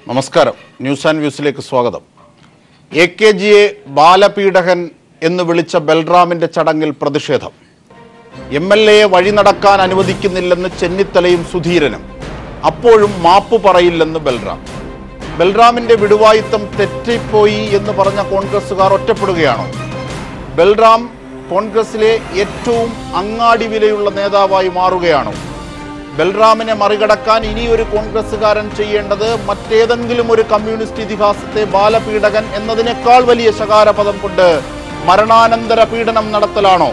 നമസ്കാരം. News and വ്യൂസിലേക്ക് സ്വാഗതം. എ.കെ.ജിയെ ബാലപീഡകൻ എന്ന് വിളിച്ച ബൽറാമിന്റെ ചടങ്ങിൽ പ്രതിഷേധം. എം.എൽ.എയെ വഴി നടക്കാൻ അനുവദിക്കുന്നില്ലെന്ന് ചെന്നിത്തലയും സുധീരനും. അപ്പോഴും മാപ്പ് പറയില്ലെന്ന് ബൽറാം. ബൽറാമിന്റെ വിടുവായിത്തം തെറ്റിപ്പോയി എന്ന് പറഞ്ഞ കോൺഗ്രസുകാർ ഒറ്റപ്പെടുകയാണോ? ബൽറാം കോൺഗ്രസിലെ ഏറ്റവും അങ്ങാടി വിലയുള്ള നേതാവായി മാറുകയാണോ? ബൽറാമിനെ മറികടക്കാൻ ഇനിയൊരു കോൺഗ്രസുകാരൻ ചെയ്യേണ്ടത് മറ്റേതെങ്കിലും ഒരു കമ്മ്യൂണിസ്റ്റ് ഇതിഹാസത്തെ ബാലപീഡകൻ എന്നതിനേക്കാൾ വലിയ ശകാരപദം കൊണ്ട് മരണാനന്തര പീഡനം നടത്തലാണോ?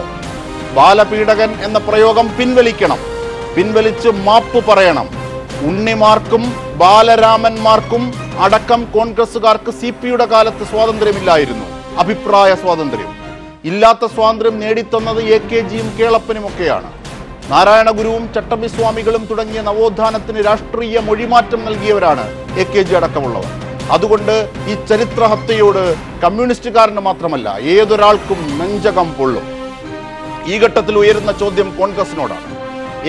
ബാലപീഡകൻ എന്ന പ്രയോഗം പിൻവലിക്കണം. പിൻവലിച്ച് മാപ്പ് പറയണം. ഉണ്ണിമാർക്കും ബാലരാമന്മാർക്കും അടക്കം കോൺഗ്രസുകാർക്ക് CP-യുടെ കാലത്ത് സ്വാതന്ത്ര്യമില്ലായിരുന്നു. അഭിപ്രായ സ്വാതന്ത്ര്യം. ഇല്ലാത്ത സ്വാതന്ത്ര്യം നേടിത്തന്നത് എ.കെ.ജിയും കേളപ്പനുമൊക്കെയാണ്. നാരായണ ഗുരുവും ചട്ടമ്പിസ്വാമികളും തുടങ്ങിയ നവോത്ഥാനത്തിന് രാഷ്ട്രീയ മൊഴിമാറ്റം നൽകിയവരാണ് എ.കെ.ജി അടക്കമുള്ളവർ. അതുകൊണ്ട് ഈ ചരിത്രഹത്യയോട് കമ്മ്യൂണിസ്റ്റുകാരന് മാത്രമല്ല ഏതൊരാൾക്കും നെഞ്ചകം പൊള്ളും. ഈ ഘട്ടത്തിൽ ഉയരുന്ന ചോദ്യം കോൺഗ്രസിനോടാണ്.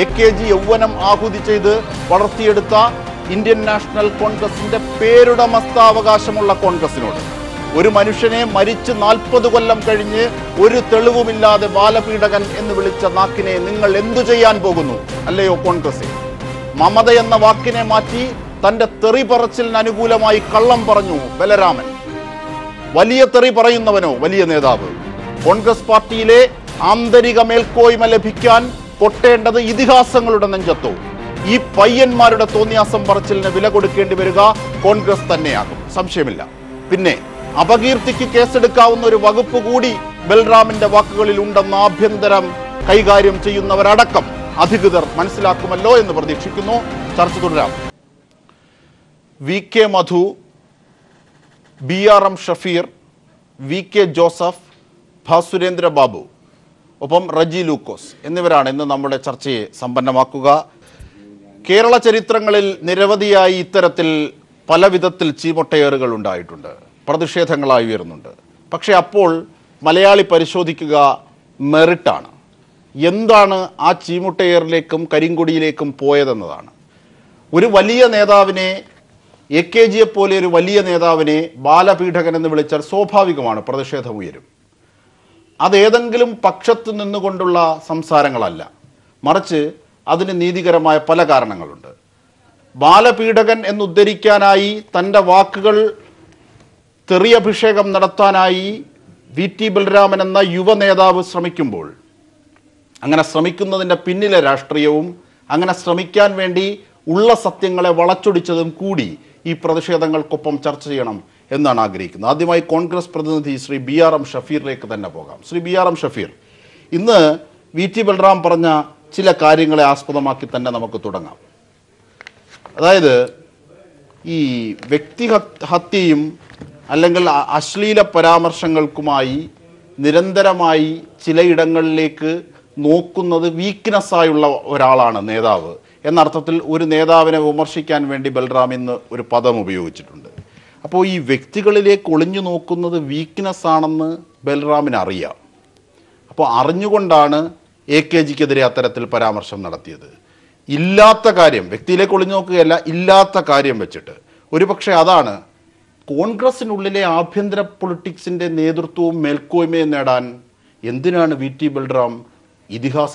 എ.കെ.ജി യൗവനം ആഹുതി ചെയ്ത് വളർത്തിയെടുത്ത ഇന്ത്യൻ നാഷണൽ കോൺഗ്രസിന്റെ പേരുടമസ്ഥാവകാശമുള്ള കോൺഗ്രസിനോട്. ഒരു മനുഷ്യനെ മരിച്ച് 40 കൊല്ലം കഴിഞ്ഞ് ഒരു തെളിവുമില്ലാതെ ബാലപീഡകൻ എന്ന് വിളിച്ച നാക്കിനെ നിങ്ങൾ എന്തു ചെയ്യാൻ പോകുന്നു? അല്ലയോ കോൺഗ്രസ്? മമത എന്ന വാക്കിനെ മാറ്റി തന്റെ തെറി പറച്ചിലിന് അനുകൂലമായി കള്ളം പറഞ്ഞു ബലരാമൻ. വലിയ തെറി പറയുന്നവനോ വലിയ നേതാവ്? കോൺഗ്രസ് പാർട്ടിയിലെ ആന്തരിക മേൽക്കോയ്മ ലഭിക്കാൻ പൊട്ടേണ്ടത് ഇതിഹാസങ്ങളുടെ നെഞ്ചത്തോ? ഈ പയ്യന്മാരുടെ തോന്നിയാസം പറച്ചിലിന് വില കൊടുക്കേണ്ടി വരിക കോൺഗ്രസ് തന്നെയാകും, സംശയമില്ല. പിന്നെ അപകീർത്തിക്ക് കേസെടുക്കാവുന്ന ഒരു വകുപ്പ് കൂടി ബൽറാമിന്റെ വാക്കുകളിൽ ഉണ്ടെന്ന് ആഭ്യന്തരം കൈകാര്യം ചെയ്യുന്നവരടക്കം അധികൃതർ മനസ്സിലാക്കുമല്ലോ എന്ന് പ്രതീക്ഷിക്കുന്നു. ചർച്ച തുടരാം. വി.കെ. മധു, B.R.M. Shafeer, VK. Joseph, Bhasurendra Babu, ഒപ്പം റജി ലൂക്കോസ് എന്നിവരാണ് ഇന്ന് നമ്മുടെ ചർച്ചയെ സമ്പന്നമാക്കുക. കേരള ചരിത്രങ്ങളിൽ നിരവധിയായി ഇത്തരത്തിൽ പല വിധത്തിൽ ചീമൊട്ടയേറുകൾ ഉണ്ടായിട്ടുണ്ട്, പ്രതിഷേധങ്ങളായി ഉയർന്നുണ്ട്. പക്ഷെ അപ്പോൾ മലയാളി പരിശോധിക്കുക മെറിറ്റാണ്. എന്താണ് ആ ചീമുട്ടയേറിലേക്കും കരിങ്കൊടിയിലേക്കും പോയതെന്നതാണ്. ഒരു വലിയ നേതാവിനെ, എ.കെ.ജിയെ പോലെ ഒരു വലിയ നേതാവിനെ ബാലപീഡകൻ എന്ന് വിളിച്ചാൽ സ്വാഭാവികമാണ് പ്രതിഷേധം ഉയരും. അതേതെങ്കിലും പക്ഷത്ത് നിന്നുകൊണ്ടുള്ള സംസാരങ്ങളല്ല, മറിച്ച് അതിന് നീതികരമായ പല കാരണങ്ങളുണ്ട്. ബാലപീഡകൻ എന്നുദ്ധരിക്കാനായി തൻ്റെ വാക്കുകൾ തെറിയഭിഷേകം നടത്താനായി വി.ടി. ബൽരാമൻ എന്ന യുവ നേതാവ് ശ്രമിക്കുമ്പോൾ, അങ്ങനെ ശ്രമിക്കുന്നതിൻ്റെ പിന്നിലെ രാഷ്ട്രീയവും അങ്ങനെ ശ്രമിക്കാൻ വേണ്ടി ഉള്ള സത്യങ്ങളെ വളച്ചൊടിച്ചതും കൂടി ഈ പ്രതിഷേധങ്ങൾക്കൊപ്പം ചർച്ച ചെയ്യണം എന്നാണ് ആഗ്രഹിക്കുന്നത്. ആദ്യമായി കോൺഗ്രസ് പ്രതിനിധി ശ്രീ B.R.M. ഷഫീറിലേക്ക് തന്നെ പോകാം. ശ്രീ B.R.M. ഷഫീർ, ഇന്ന് വി.ടി. ബൽറാം പറഞ്ഞ ചില കാര്യങ്ങളെ ആസ്പദമാക്കി തന്നെ നമുക്ക് തുടങ്ങാം. അതായത് ഈ വ്യക്തിഹത്യയും അല്ലെങ്കിൽ അശ്ലീല പരാമർശങ്ങൾക്കുമായി നിരന്തരമായി ചിലയിടങ്ങളിലേക്ക് നോക്കുന്നത് വീക്ക്നെസ്സായുള്ള ഒരാളാണ് നേതാവ് എന്നർത്ഥത്തിൽ ഒരു നേതാവിനെ വിമർശിക്കാൻ വേണ്ടി ബൽറാം ഇന്ന് ഒരു പദം ഉപയോഗിച്ചിട്ടുണ്ട്. അപ്പോൾ ഈ വ്യക്തികളിലേക്ക് ഒളിഞ്ഞു നോക്കുന്നത് വീക്ക്നെസ് ആണെന്ന് ബൽറാമിന് അറിയാം. അപ്പോൾ അറിഞ്ഞുകൊണ്ടാണ് എ.കെ.ജിക്കെതിരെ അത്തരത്തിൽ പരാമർശം നടത്തിയത്. ഇല്ലാത്ത കാര്യം, വ്യക്തിയിലേക്ക് ഒളിഞ്ഞു നോക്കുകയല്ല, ഇല്ലാത്ത കാര്യം വെച്ചിട്ട്. ഒരുപക്ഷെ അതാണ് കോൺഗ്രസിനുള്ളിലെ ആഭ്യന്തര പൊളിറ്റിക്സിൻ്റെ നേതൃത്വവും മേൽക്കോയ്മയും നേടാൻ എന്തിനാണ് വി.ടി. ബൽറാം ഇതിഹാസ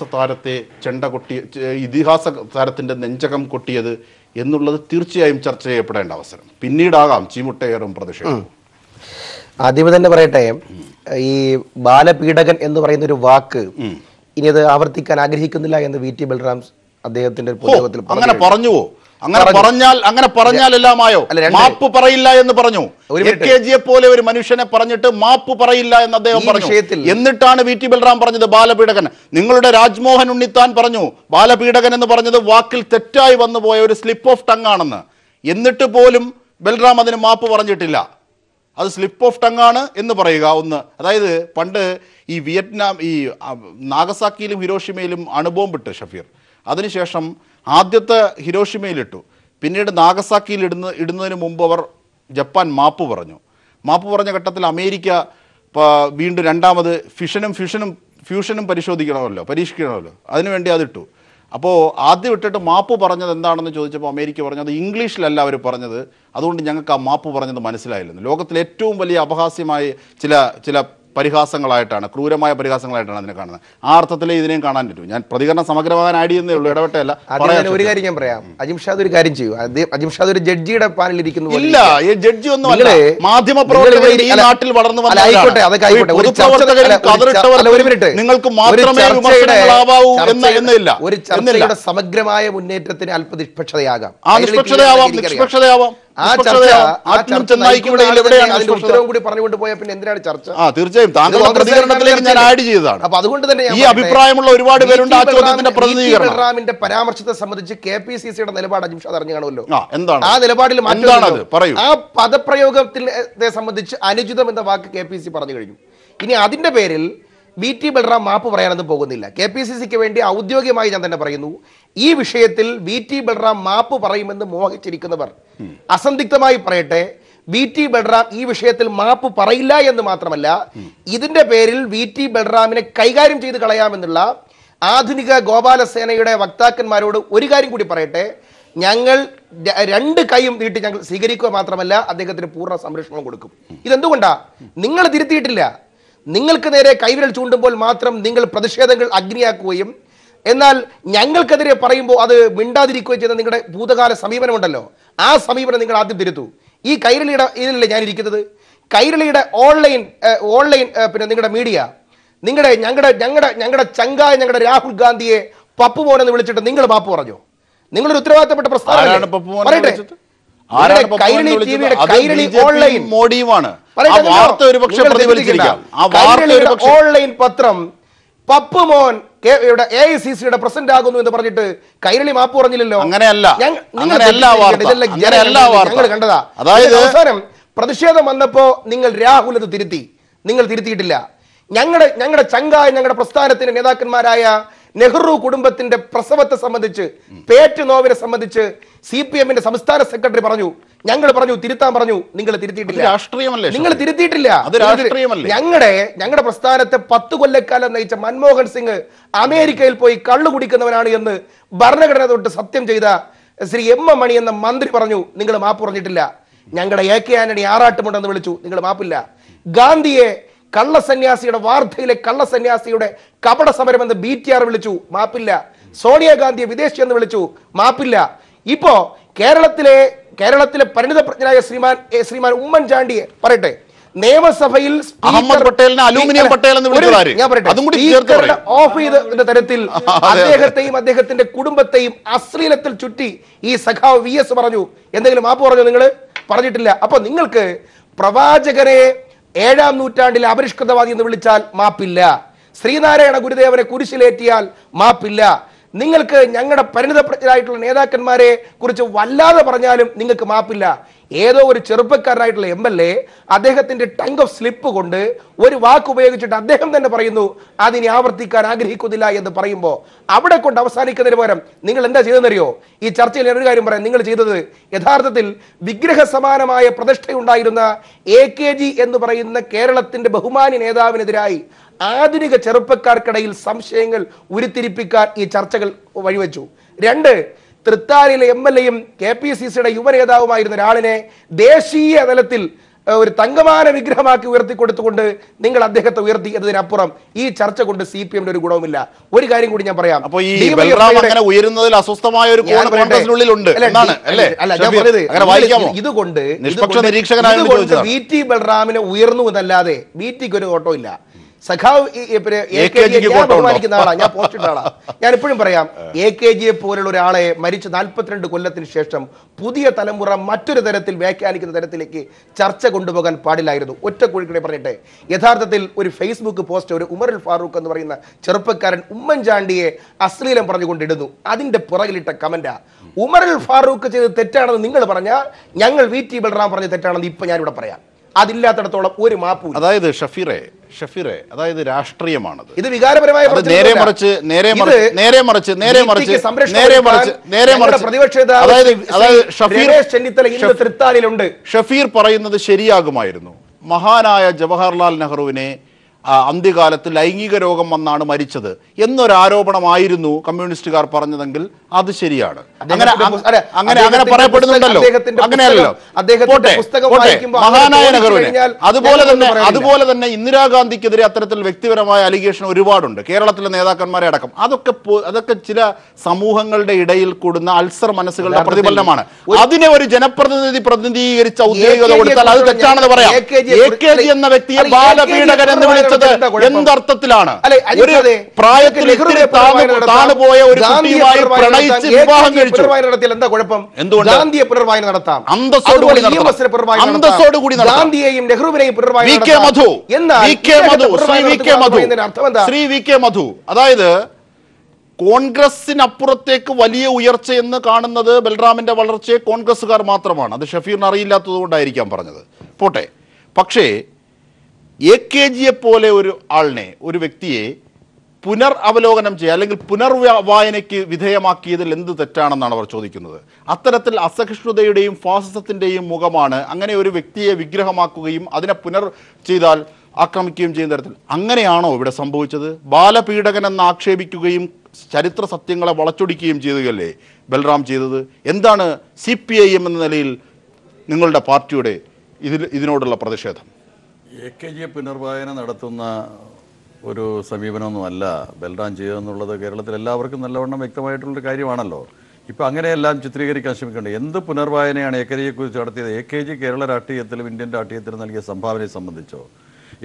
താരത്തിൻ്റെ നെഞ്ചകം കൊട്ടിയത് എന്നുള്ളത് തീർച്ചയായും ചർച്ച ചെയ്യപ്പെടേണ്ട അവസരം. പിന്നീടാകാം ചീമുട്ടയേറും പ്രതിഷേധം. ആദ്യമേ തന്നെ പറയട്ടെ, ഈ ബാലപീഡകൻ എന്ന് പറയുന്ന ഒരു വാക്ക് ഇനി അത് ആവർത്തിക്കാൻ ആഗ്രഹിക്കുന്നില്ല എന്ന് വി.ടി. ബൽറാം അദ്ദേഹത്തിന്റെ അങ്ങനെ പറഞ്ഞുവോ? അങ്ങനെ പറഞ്ഞാൽ എല്ലാമായോ? മാപ്പ് പറയില്ല എന്ന് പറഞ്ഞു. എ.കെ.ജിയെ പോലെ ഒരു മനുഷ്യനെ പറഞ്ഞിട്ട് മാപ്പ് പറയില്ല എന്ന് അദ്ദേഹം പറഞ്ഞു. എന്നിട്ടാണ് വി.ടി. ബൽറാം പറഞ്ഞത് ബാലപീഡകൻ. നിങ്ങളുടെ രാജ്മോഹൻ ഉണ്ണിത്താൻ പറഞ്ഞു ബാലപീഡകൻ എന്ന് പറഞ്ഞത് വാക്കിൽ തെറ്റായി വന്നു പോയ ഒരു സ്ലിപ്പ് ഓഫ് ടങ് ആണെന്ന്. എന്നിട്ട് പോലും ബൽറാം അതിന് മാപ്പ് പറഞ്ഞിട്ടില്ല. അത് സ്ലിപ്പ് ഓഫ് ടങ് ആണ് എന്ന് പറയുക ഒന്ന്. അതായത് പണ്ട് ഈ വിയറ്റ്നാം, ഈ നാഗസാക്കിയിലും ഹിരോഷിമയിലും അണുബോംബിട്ട് ഷഫീർ. അതിനുശേഷം ആദ്യത്തെ ഹിരോഷിമയിലിട്ടു, പിന്നീട് നാഗസാക്കിയിൽ ഇടുന്നതിന് മുമ്പ് അവർ ജപ്പാൻ മാപ്പ് പറഞ്ഞു. മാപ്പ് പറഞ്ഞ ഘട്ടത്തിൽ അമേരിക്ക വീണ്ടും രണ്ടാമത് ഫ്യൂഷനും പരീക്ഷിക്കണമല്ലോ, അതിനുവേണ്ടി അതിട്ടു. അപ്പോൾ ആദ്യം ഇട്ടിട്ട് മാപ്പ് പറഞ്ഞത് എന്താണെന്ന് ചോദിച്ചപ്പോൾ അമേരിക്ക പറഞ്ഞത് ഇംഗ്ലീഷിലല്ല അവർ പറഞ്ഞത്, അതുകൊണ്ട് ഞങ്ങൾക്ക് ആ മാപ്പ് പറഞ്ഞത് മനസ്സിലായില്ലെന്ന്. ലോകത്തിലെ ഏറ്റവും വലിയ അപഹാസ്യമായ ചില പരിഹാസങ്ങളായിട്ടാണ്, ക്രൂരമായ പരിഹാസങ്ങളായിട്ടാണ് അതിനെ കാണുന്നത്. ആ അർത്ഥത്തിലേ ഇതിനെയും കാണാൻ പറ്റൂ. ഞാൻ പ്രതികരണം സമഗ്രമാകാൻ ആഡ് ചെയ്യുന്നേ ഉള്ളൂ, ഇടപെട്ടല്ല. ഒരു കാര്യം ഞാൻ പറയാം, അജിംഷാദ് ഒരു കാര്യം ചെയ്യൂ. അജിംഷാദ് ഒരു ജഡ്ജിയുടെ പാനലിൽ ഇരിക്കുന്നു. ഇല്ല, ഈ ജഡ്ജി ഒന്നും അല്ല, മാധ്യമപ്രവർത്തകർ ഈ നാട്ടിൽ വളർന്നു വന്നതാണ്. നിങ്ങൾക്ക് മാത്രമേ വിമർശനങ്ങളാവാവൂ എന്നില്ല. ഒരു ചർച്ചയുടെ സമഗ്രമായ മുന്നേറ്റത്തിന് അല്പ നിഷ്പക്ഷതയാകാം. ആ നിഷ്പക്ഷതയാവാം. ഉത്തരവും കൂടി പറഞ്ഞുകൊണ്ട് പോയാൽ പിന്നെ എന്തിനാണ് ചർച്ച? തീർച്ചയായും താങ്കളുടെ പ്രതികരണത്തിലേക്ക് ഞാൻ ആഡ് ചെയ്തതാണ്. അപ്പൊ അതുകൊണ്ട് തന്നെ ഈ അഭിപ്രായമുള്ള ഒരുപാട് പേരുണ്ട്. ആ ചോദ്യത്തിന്റെ പ്രതിനിധീകരണം ബൽറാമിന്റെ പരാമർശത്തെ സംബന്ധിച്ച് KPCCയുടെ നിലപാട് അജിംഷാദ് അറിഞ്ഞു കാണുമല്ലോ. എന്താണ് ആ നിലപാടിൽ മാറ്റം? പറയൂ. ആ പദപ്രയോഗത്തെ സംബന്ധിച്ച് അനുചിതം എന്ന വാക്ക് KPCC പറഞ്ഞു കഴിഞ്ഞു. ഇനി അതിന്റെ പേരിൽ VT ബൽറാം മാപ്പ് പറയാനൊന്നും പോകുന്നില്ല. KPCCക്ക് വേണ്ടി ഔദ്യോഗികമായി ഞാൻ തന്നെ പറയുന്നു, ഈ വിഷയത്തിൽ VT ബൽറാം മാപ്പ് പറയുമെന്ന് മോഹിച്ചിരിക്കുന്നവർ അസന്ദിഗ്ധമായി പറയട്ടെ. VT ബൽറാം ഈ വിഷയത്തിൽ മാപ്പ് പറയില്ല എന്ന് മാത്രമല്ല, ഇതിന്റെ പേരിൽ VT ബൽറാമിനെ കൈകാര്യം ചെയ്ത് കളയാമെന്നുള്ള ആധുനിക ഗോപാലസേനയുടെ വക്താക്കന്മാരോട് ഒരു കാര്യം കൂടി പറയട്ടെ. ഞങ്ങൾ രണ്ട് കൈയും നീട്ടി ഞങ്ങൾ സ്വീകരിക്കുക മാത്രമല്ല, അദ്ദേഹത്തിന് പൂർണ്ണ സംരക്ഷണം കൊടുക്കും. ഇതെന്തുകൊണ്ടാ? നിങ്ങൾ തിരുത്തിയിട്ടില്ല. നിങ്ങൾക്ക് നേരെ കൈവിരൽ ചൂണ്ടുമ്പോൾ മാത്രം നിങ്ങൾ പ്രതിഷേധങ്ങൾ അഗ്നിയാക്കുകയും എന്നാൽ ഞങ്ങൾക്കെതിരെ പറയുമ്പോൾ അത് മിണ്ടാതിരിക്കുകയും ചെയ്യുന്ന നിങ്ങളുടെ ഭൂതകാല സമീപനമുണ്ടല്ലോ, ആ സമീപനം നിങ്ങൾ ആദ്യം തിരുത്തു. ഈ കൈരളിയുടെ ഇതിലല്ലേ ഞാനിരിക്കുന്നത്. കൈരളിയുടെ ഓൺലൈൻ പിന്നെ നിങ്ങളുടെ മീഡിയ, ഞങ്ങളുടെ ചങ്കായ ഞങ്ങളുടെ രാഹുൽ ഗാന്ധിയെ പപ്പു മോൻ എന്ന് വിളിച്ചിട്ട് നിങ്ങൾ മാപ്പ് പറഞ്ഞു. നിങ്ങളൊരു ഉത്തരവാദിത്തപ്പെട്ട പ്രസ്ഥാനം പറയട്ടെ. കൈരളി ടിവിയുടെ കൈരളി ഓൺലൈൻ ഓൺലൈൻ പത്രം പപ്പു മോൻ AICCയുടെ പ്രസിഡന്റ് ആകുന്നു എന്ന് പറഞ്ഞിട്ട് കൈരളി മാപ്പ് പറഞ്ഞില്ലല്ലോ. ഞങ്ങൾ കണ്ടതാ. അതായത് അവസാനം പ്രതിഷേധം വന്നപ്പോ നിങ്ങൾ രാഹുൽ അത് തിരുത്തി, നിങ്ങൾ തിരുത്തിയിട്ടില്ല. ഞങ്ങളുടെ ചങ്കായ ഞങ്ങളുടെ പ്രസ്ഥാനത്തിന്റെ നേതാക്കന്മാരായ നെഹ്റു കുടുംബത്തിന്റെ പ്രസവത്തെ സംബന്ധിച്ച്, പേറ്റ് നോവിനെ സംബന്ധിച്ച് CPMന്റെ സംസ്ഥാന സെക്രട്ടറി പറഞ്ഞു, ഞങ്ങൾ പറഞ്ഞു തിരുത്താൻ പറഞ്ഞു, നിങ്ങൾ തിരുത്തിയിട്ടില്ല. നിങ്ങൾ തിരുത്തിയിട്ടില്ല. ഞങ്ങളുടെ പ്രസ്ഥാനത്തെ 10 കൊല്ലക്കാലം നയിച്ച മൻമോഹൻ സിംഗ് അമേരിക്കയിൽ പോയി കള്ളു കുടിക്കുന്നവനാണ് എന്ന് ഭരണഘടന തൊട്ട് സത്യം ചെയ്ത ശ്രീ M മണി എന്ന മന്ത്രി പറഞ്ഞു, നിങ്ങൾ മാപ്പ് പറഞ്ഞിട്ടില്ല. ഞങ്ങളുടെ AK ആന്റണി ആറാട്ടുമുണ്ടെന്ന് വിളിച്ചു, നിങ്ങൾ മാപ്പില്ല. ഗാന്ധിയെ കള്ളസന്യാസിയുടെ വാർദ്ധയിലെ കള്ളസന്യാസിയുടെ കപട സമരമെന്ന് BTR വിളിച്ചു, മാപ്പില്ല. സോണിയാഗാന്ധിയെ വിദേശി എന്ന് വിളിച്ചു, മാപ്പില്ല. ഇപ്പോ കേരളത്തിലെ പരിണിതപ്രജ്ഞനായ ശ്രീമാൻ ഉമ്മൻചാണ്ടിയെ പറയട്ടെ, നിയമസഭയിൽ ഓഫ് ചെയ്ത തരത്തിൽ അദ്ദേഹത്തെയും അദ്ദേഹത്തിന്റെ കുടുംബത്തെയും അശ്ലീലത്തിൽ ചുറ്റി ഈ സഖാവ് VS പറഞ്ഞു. എന്തെങ്കിലും മാപ്പ് പറഞ്ഞു? നിങ്ങൾ പറഞ്ഞിട്ടില്ല. അപ്പൊ നിങ്ങൾക്ക് പ്രവാചകനെ 7-ാം നൂറ്റാണ്ടിലെ അപരിഷ്കൃതവാദി എന്ന് വിളിച്ചാൽ മാപ്പില്ല. ശ്രീനാരായണ ഗുരുദേവനെ കുരിശിലേറ്റിയാൽ മാപ്പില്ല. നിങ്ങൾക്ക് ഞങ്ങളുടെ പരിണിതപ്രജ്ഞരായിട്ടുള്ള നേതാക്കന്മാരെ കുറിച്ച് വല്ലാതെ പറഞ്ഞാലും നിങ്ങൾക്ക് മാപ്പില്ല. ഏതോ ഒരു ചെറുപ്പക്കാരനായിട്ടുള്ള MLA അദ്ദേഹത്തിന്റെ ടങ് ഓഫ് സ്ലിപ്പ് കൊണ്ട് ഒരു വാക്ക് ഉപയോഗിച്ചിട്ട് അദ്ദേഹം തന്നെ പറയുന്നു അതിനെ ആവർത്തിക്കാൻ ആഗ്രഹിക്കുന്നില്ല എന്ന് പറയുമ്പോൾ അവിടെ കൊണ്ട് അവസാനിക്കുന്നതിന് പകരം നിങ്ങൾ എന്താ ചെയ്തെന്നറിയോ? ഈ ചർച്ചയിൽ ഒരു കാര്യം പറയാം. നിങ്ങൾ ചെയ്തത് യഥാർത്ഥത്തിൽ വിഗ്രഹ സമാനമായ പ്രതിഷ്ഠയുണ്ടായിരുന്ന AKG എന്ന് പറയുന്ന കേരളത്തിന്റെ ബഹുമാന്യ നേതാവിനെതിരായി ആധുനിക ചെറുപ്പക്കാർക്കിടയിൽ സംശയങ്ങൾ ഉരുത്തിരിപ്പിക്കാൻ ഈ ചർച്ചകൾ വഴിവെച്ചു. 2, തൃത്താലയിലെ MLAയും KPCCയുടെ യുവനേതാവുമായിരുന്ന ഒരാളിനെ ദേശീയ തലത്തിൽ ഒരു തങ്കമാന വിഗ്രഹമാക്കി ഉയർത്തിക്കൊടുത്തുകൊണ്ട് നിങ്ങൾ അദ്ദേഹത്തെ ഉയർത്തി എന്നതിനപ്പുറം ഈ ചർച്ച കൊണ്ട് CPMന്റെ ഒരു ഗുണവുമില്ല. ഒരു കാര്യം കൂടി ഞാൻ പറയാം. ഇതുകൊണ്ട് VT ബൽറാമിനെ ഉയർന്നു എന്നല്ലാതെ VTക്ക് ഒരു ഓട്ടോ ഇല്ല. സഖാവ് ബഹുമാനിക്കുന്ന ആളാ, ഞാൻ പോസ്റ്റ് ആളാ. ഞാൻ എപ്പോഴും പറയാം, AKGയെ പോലുള്ള ഒരാളെ മരിച്ച 42 കൊല്ലത്തിന് ശേഷം പുതിയ തലമുറ മറ്റൊരു തരത്തിൽ വ്യാഖ്യാനിക്കുന്ന തരത്തിലേക്ക് ചർച്ച കൊണ്ടുപോകാൻ പാടില്ലായിരുന്നു. ഒറ്റ കുഴിക്കടെ പറഞ്ഞിട്ട് യഥാർത്ഥത്തിൽ ഒരു ഫേസ്ബുക്ക് പോസ്റ്റ് ഒരു ഉമറുൽ ഫാറൂഖ് എന്ന് പറയുന്ന ചെറുപ്പക്കാരൻ ഉമ്മൻചാണ്ടിയെ അശ്ലീലം പറഞ്ഞുകൊണ്ടിടുന്നു. അതിന്റെ പുറകിലിട്ട കമന്റാ, ഉമറുൽ ഫാറൂഖ് ചെയ്ത് തെറ്റാണെന്ന് നിങ്ങൾ പറഞ്ഞാൽ ഞങ്ങൾ VT ബൽറാം പറഞ്ഞ തെറ്റാണെന്ന് ഇപ്പൊ ഞാനിവിടെ പറയാം. അതില്ലാത്തടത്തോളം ഒരു മാപ്പും. അതായത് ഷഫീറെ അതായത് രാഷ്ട്രീയമാണത്. ഇത് വികാരപരമായ ഷഫീർ പറയുന്നത് ശരിയാകുമായിരുന്നു. മഹാനായ ജവഹർലാൽ നെഹ്റുവിനെ അന്ത്യകാലത്ത് ലൈംഗിക രോഗം വന്നാണ് മരിച്ചത് എന്നൊരാരോപണമായിരുന്നു കമ്മ്യൂണിസ്റ്റുകാർ പറഞ്ഞതെങ്കിൽ അത് ശരിയാണ്. അങ്ങനെ പറയപ്പെടുന്നുണ്ടല്ലോ. അങ്ങനെയല്ലോ. മഹാനായ നെഹ്റുവിനെ അതുപോലെ തന്നെ ഇന്ദിരാഗാന്ധിക്കെതിരെ അത്തരത്തിൽ വ്യക്തിപരമായ അലിഗേഷൻ ഒരുപാടുണ്ട്, കേരളത്തിലെ നേതാക്കന്മാരെ അടക്കം. അതൊക്കെ ചില സമൂഹങ്ങളുടെ ഇടയിൽ കൂടുന്ന അൾസർ മനസ്സുകളുടെ പ്രതിഫലനമാണ്. അതിനെ ഒരു ജനപ്രതിനിധി പ്രതിനിധീകരിച്ച ഔദ്യോഗികത കൊടുത്താൽ അത് തെറ്റാണെന്ന് പറയാം. AKG എന്ന വ്യക്തിയെ ബാലപീഡകൻ എന്ന് വിളിച്ചത് എന്തർത്ഥത്തിലാണ്? ഒരു പ്രായത്തിൽ താണുപോയ ഒരു കുട്ടിയുമായി പ്രണയിച്ച് വിവാഹം കഴിച്ചു. എന്താ കുഴപ്പം? എന്തുകൊണ്ട് ഗാന്ധിയെ പുനർവായന നടത്താം, അന്തസ്സോടുകൂടി ഗാന്ധിയെയും നെഹ്റുവിനെയും ശ്രീ വി കെ മധു, അതായത് കോൺഗ്രസിനപ്പുറത്തേക്ക് വലിയ ഉയർച്ചയെന്ന് കാണുന്നത് ബൽറാമിന്റെ വളർച്ചയെ കോൺഗ്രസ്സുകാർ മാത്രമാണ്. അത് ഷഫീറിന് അറിയില്ലാത്തത് കൊണ്ടായിരിക്കാം പറഞ്ഞത്. പോട്ടെ. പക്ഷേ AKGയെ പോലെ ഒരു ആളിനെ, ഒരു വ്യക്തിയെ പുനരവലോകനം ചെയ്യുക അല്ലെങ്കിൽ പുനർവായനയ്ക്ക് വിധേയമാക്കിയതിൽ എന്ത് തെറ്റാണെന്നാണ് അവർ ചോദിക്കുന്നത്. അത്തരത്തിൽ അസഹിഷ്ണുതയുടെയും ഫാസിസത്തിൻ്റെയും മുഖമാണ് അങ്ങനെ ഒരു വ്യക്തിയെ വിഗ്രഹമാക്കുകയും അതിനെ ചെയ്താൽ ആക്രമിക്കുകയും ചെയ്യുന്ന തരത്തിൽ. അങ്ങനെയാണോ ഇവിടെ സംഭവിച്ചത്? ബാലപീഡകൻ എന്ന് ആക്ഷേപിക്കുകയും ചരിത്ര സത്യങ്ങളെ വളച്ചൊടിക്കുകയും ചെയ്തുകയല്ലേ ബൽറാം ചെയ്തത്? എന്താണ് CPIM എന്ന നിലയിൽ നിങ്ങളുടെ പാർട്ടിയുടെ ഇതിനോടുള്ള പ്രതിഷേധം? AKGയെ പുനർവായന നടത്തുന്ന ഒരു സമീപനമൊന്നുമല്ല ബൽറാം ചെയ്തതെന്നുള്ളത് കേരളത്തിൽ എല്ലാവർക്കും നല്ലവണ്ണം വ്യക്തമായിട്ടുള്ളൊരു കാര്യമാണല്ലോ. ഇപ്പം അങ്ങനെയെല്ലാം ചിത്രീകരിക്കാൻ ശ്രമിക്കേണ്ടത്. എന്ത് പുനർവായനയാണ് AKGയെക്കുറിച്ച് നടത്തിയത്? AKG കേരള രാഷ്ട്രീയത്തിലും ഇന്ത്യൻ രാഷ്ട്രീയത്തിലും നൽകിയ സംഭാവനയെ സംബന്ധിച്ചോ,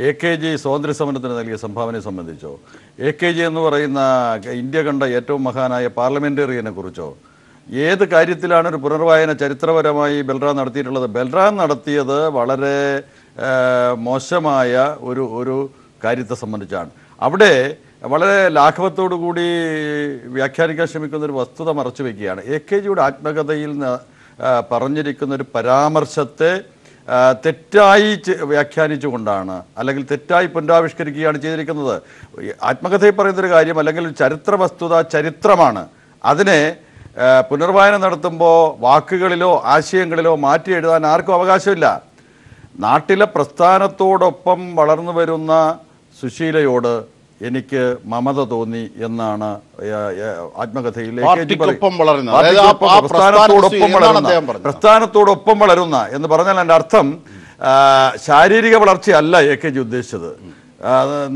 AKG സ്വാതന്ത്ര്യ സമരത്തിന് നൽകിയ സംഭാവനയെ സംബന്ധിച്ചോ, AKG എന്ന് പറയുന്ന ഇന്ത്യ കണ്ട ഏറ്റവും മഹാനായ പാർലമെന്റേറിയനെ കുറിച്ചോ ഏത് കാര്യത്തിലാണ് ഒരു പുനർവായന ചരിത്രപരമായി ബൽറാം നടത്തിയിട്ടുള്ളത്? ബൽറാം നടത്തിയത് വളരെ മോശമായ ഒരു കാര്യത്തെ സംബന്ധിച്ചാണ്. അവിടെ വളരെ ലാഘവത്തോടു കൂടി വ്യാഖ്യാനിക്കാൻ ശ്രമിക്കുന്ന ഒരു വസ്തുത മറച്ചു വയ്ക്കുകയാണ്. AKGയുടെ ആത്മകഥയിൽ പറഞ്ഞിരിക്കുന്ന ഒരു പരാമർശത്തെ തെറ്റായി വ്യാഖ്യാനിച്ചുകൊണ്ടാണ് അല്ലെങ്കിൽ തെറ്റായി പുനരാവിഷ്കരിക്കുകയാണ് ചെയ്തിരിക്കുന്നത്. ആത്മകഥയിൽ പറയുന്നൊരു കാര്യം അല്ലെങ്കിൽ ചരിത്ര വസ്തുത ചരിത്രമാണ്. അതിനെ പുനർവായന നടത്തുമ്പോൾ വാക്കുകളിലോ ആശയങ്ങളിലോ മാറ്റി എഴുതാൻ ആർക്കും അവകാശമില്ല. നാട്ടിലെ പ്രസ്ഥാനത്തോടൊപ്പം വളർന്നു വരുന്ന സുശീലയോട് എനിക്ക് മമത തോന്നി എന്നാണ് ആത്മകഥയിൽ പ്രസ്ഥാനത്തോടൊപ്പം വളരുന്ന എന്ന് പറഞ്ഞാൽ എൻ്റെ അർത്ഥം ശാരീരിക വളർച്ചയല്ല AKG ഉദ്ദേശിച്ചത്.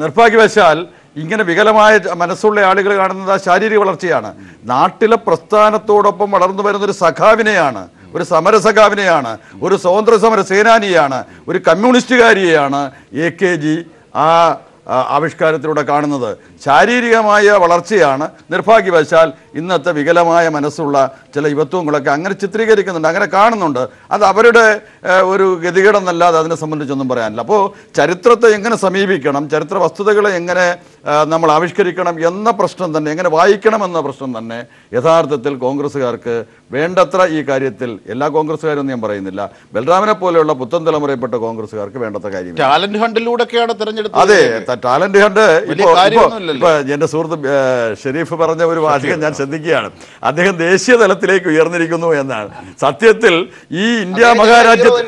നിർഭാഗ്യവശാൽ ഇങ്ങനെ വികലമായ മനസ്സുള്ള ആളുകൾ കാണുന്നത് ആ ശാരീരിക വളർച്ചയാണ്. നാട്ടിലെ പ്രസ്ഥാനത്തോടൊപ്പം വളർന്നു വരുന്നൊരു സഖാവിനെയാണ്, ഒരു സമരസഖാവിനെയാണ്, ഒരു സ്വാതന്ത്ര്യ സമര സേനാനിയാണ്, ഒരു കമ്മ്യൂണിസ്റ്റുകാരിയെയാണ് AKG ആ ആവിഷ്കാരത്തിലൂടെ കാണുന്നത്. ശാരീരികമായ വളർച്ചയാണ് നിർഭാഗ്യവശാൽ ഇന്നത്തെ വികലമായ മനസ്സുള്ള ചില യുവത്വങ്ങളൊക്കെ അങ്ങനെ ചിത്രീകരിക്കുന്നുണ്ട്, അങ്ങനെ കാണുന്നുണ്ട്. അത് അവരുടെ ഒരു ഗതികേടെന്നല്ലാതെ അതിനെ സംബന്ധിച്ചൊന്നും പറയാനില്ല. അപ്പോൾ ചരിത്രത്തെ എങ്ങനെ സമീപിക്കണം, ചരിത്ര വസ്തുതകളെ എങ്ങനെ നമ്മൾ ആവിഷ്കരിക്കണം എന്ന പ്രശ്നം തന്നെ, എങ്ങനെ വായിക്കണം എന്ന പ്രശ്നം തന്നെ യഥാർത്ഥത്തിൽ കോൺഗ്രസ്സുകാർക്ക് വേണ്ടത്ര ഈ കാര്യത്തിൽ, എല്ലാ കോൺഗ്രസ്സുകാരും ഞാൻ പറയുന്നില്ല, ബൽറാമിനെ പോലെയുള്ള പുത്തൻ തലമുറയിൽപ്പെട്ട കോൺഗ്രസ്സുകാർക്ക് വേണ്ടത്ര കാര്യം. ടാലന്റ് ഹണ്ടിലൂടെയൊക്കെയാണ് തെരഞ്ഞെടുത്തത്. അതെ, ടാലന്റ് ഹണ്ട്. ഇപ്പൊ എന്റെ സുഹൃത്ത് ഷെരീഫ് പറഞ്ഞ ഒരു വാചകം ഞാൻ ശ്രദ്ധിക്കുകയാണ്. അദ്ദേഹം ദേശീയ തലത്തിലേക്ക് ഉയർന്നിരിക്കുന്നു എന്നാണ്. സത്യത്തിൽ ഈ ഇന്ത്യ മഹാരാജ്യത്ത്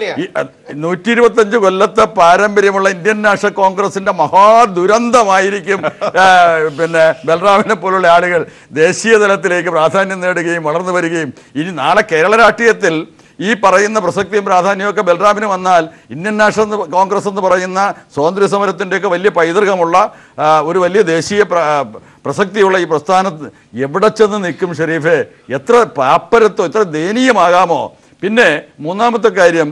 125 കൊല്ലത്തെ പാരമ്പര്യമുള്ള ഇന്ത്യൻ നാഷണൽ കോൺഗ്രസിന്റെ മഹാദുരന്തമായിരിക്കും പിന്നെ ബൽറാമിനെ പോലുള്ള ആളുകൾ ദേശീയ തലത്തിലേക്ക് പ്രാധാന്യം നേടുകയും വളർന്നു വരികയും ഇനി നാളെ കേരള രാഷ്ട്രീയത്തിൽ ഈ പറയുന്ന പ്രസക്തിയും പ്രാധാന്യമൊക്കെ ബൽറാമിന് വന്നാൽ ഇന്ത്യൻ നാഷണൽ കോൺഗ്രസ് എന്ന് പറയുന്ന സ്വാതന്ത്ര്യ സമരത്തിൻ്റെയൊക്കെ വലിയ പൈതൃകമുള്ള ഒരു വലിയ ദേശീയ പ്രസക്തിയുള്ള ഈ പ്രസ്ഥാനത്ത് എവിടെ ചെന്ന് നിൽക്കും ഷെരീഫെ? എത്ര പാപ്പരത്തോ, എത്ര ദയനീയമാകാമോ? പിന്നെ മൂന്നാമത്തെ കാര്യം,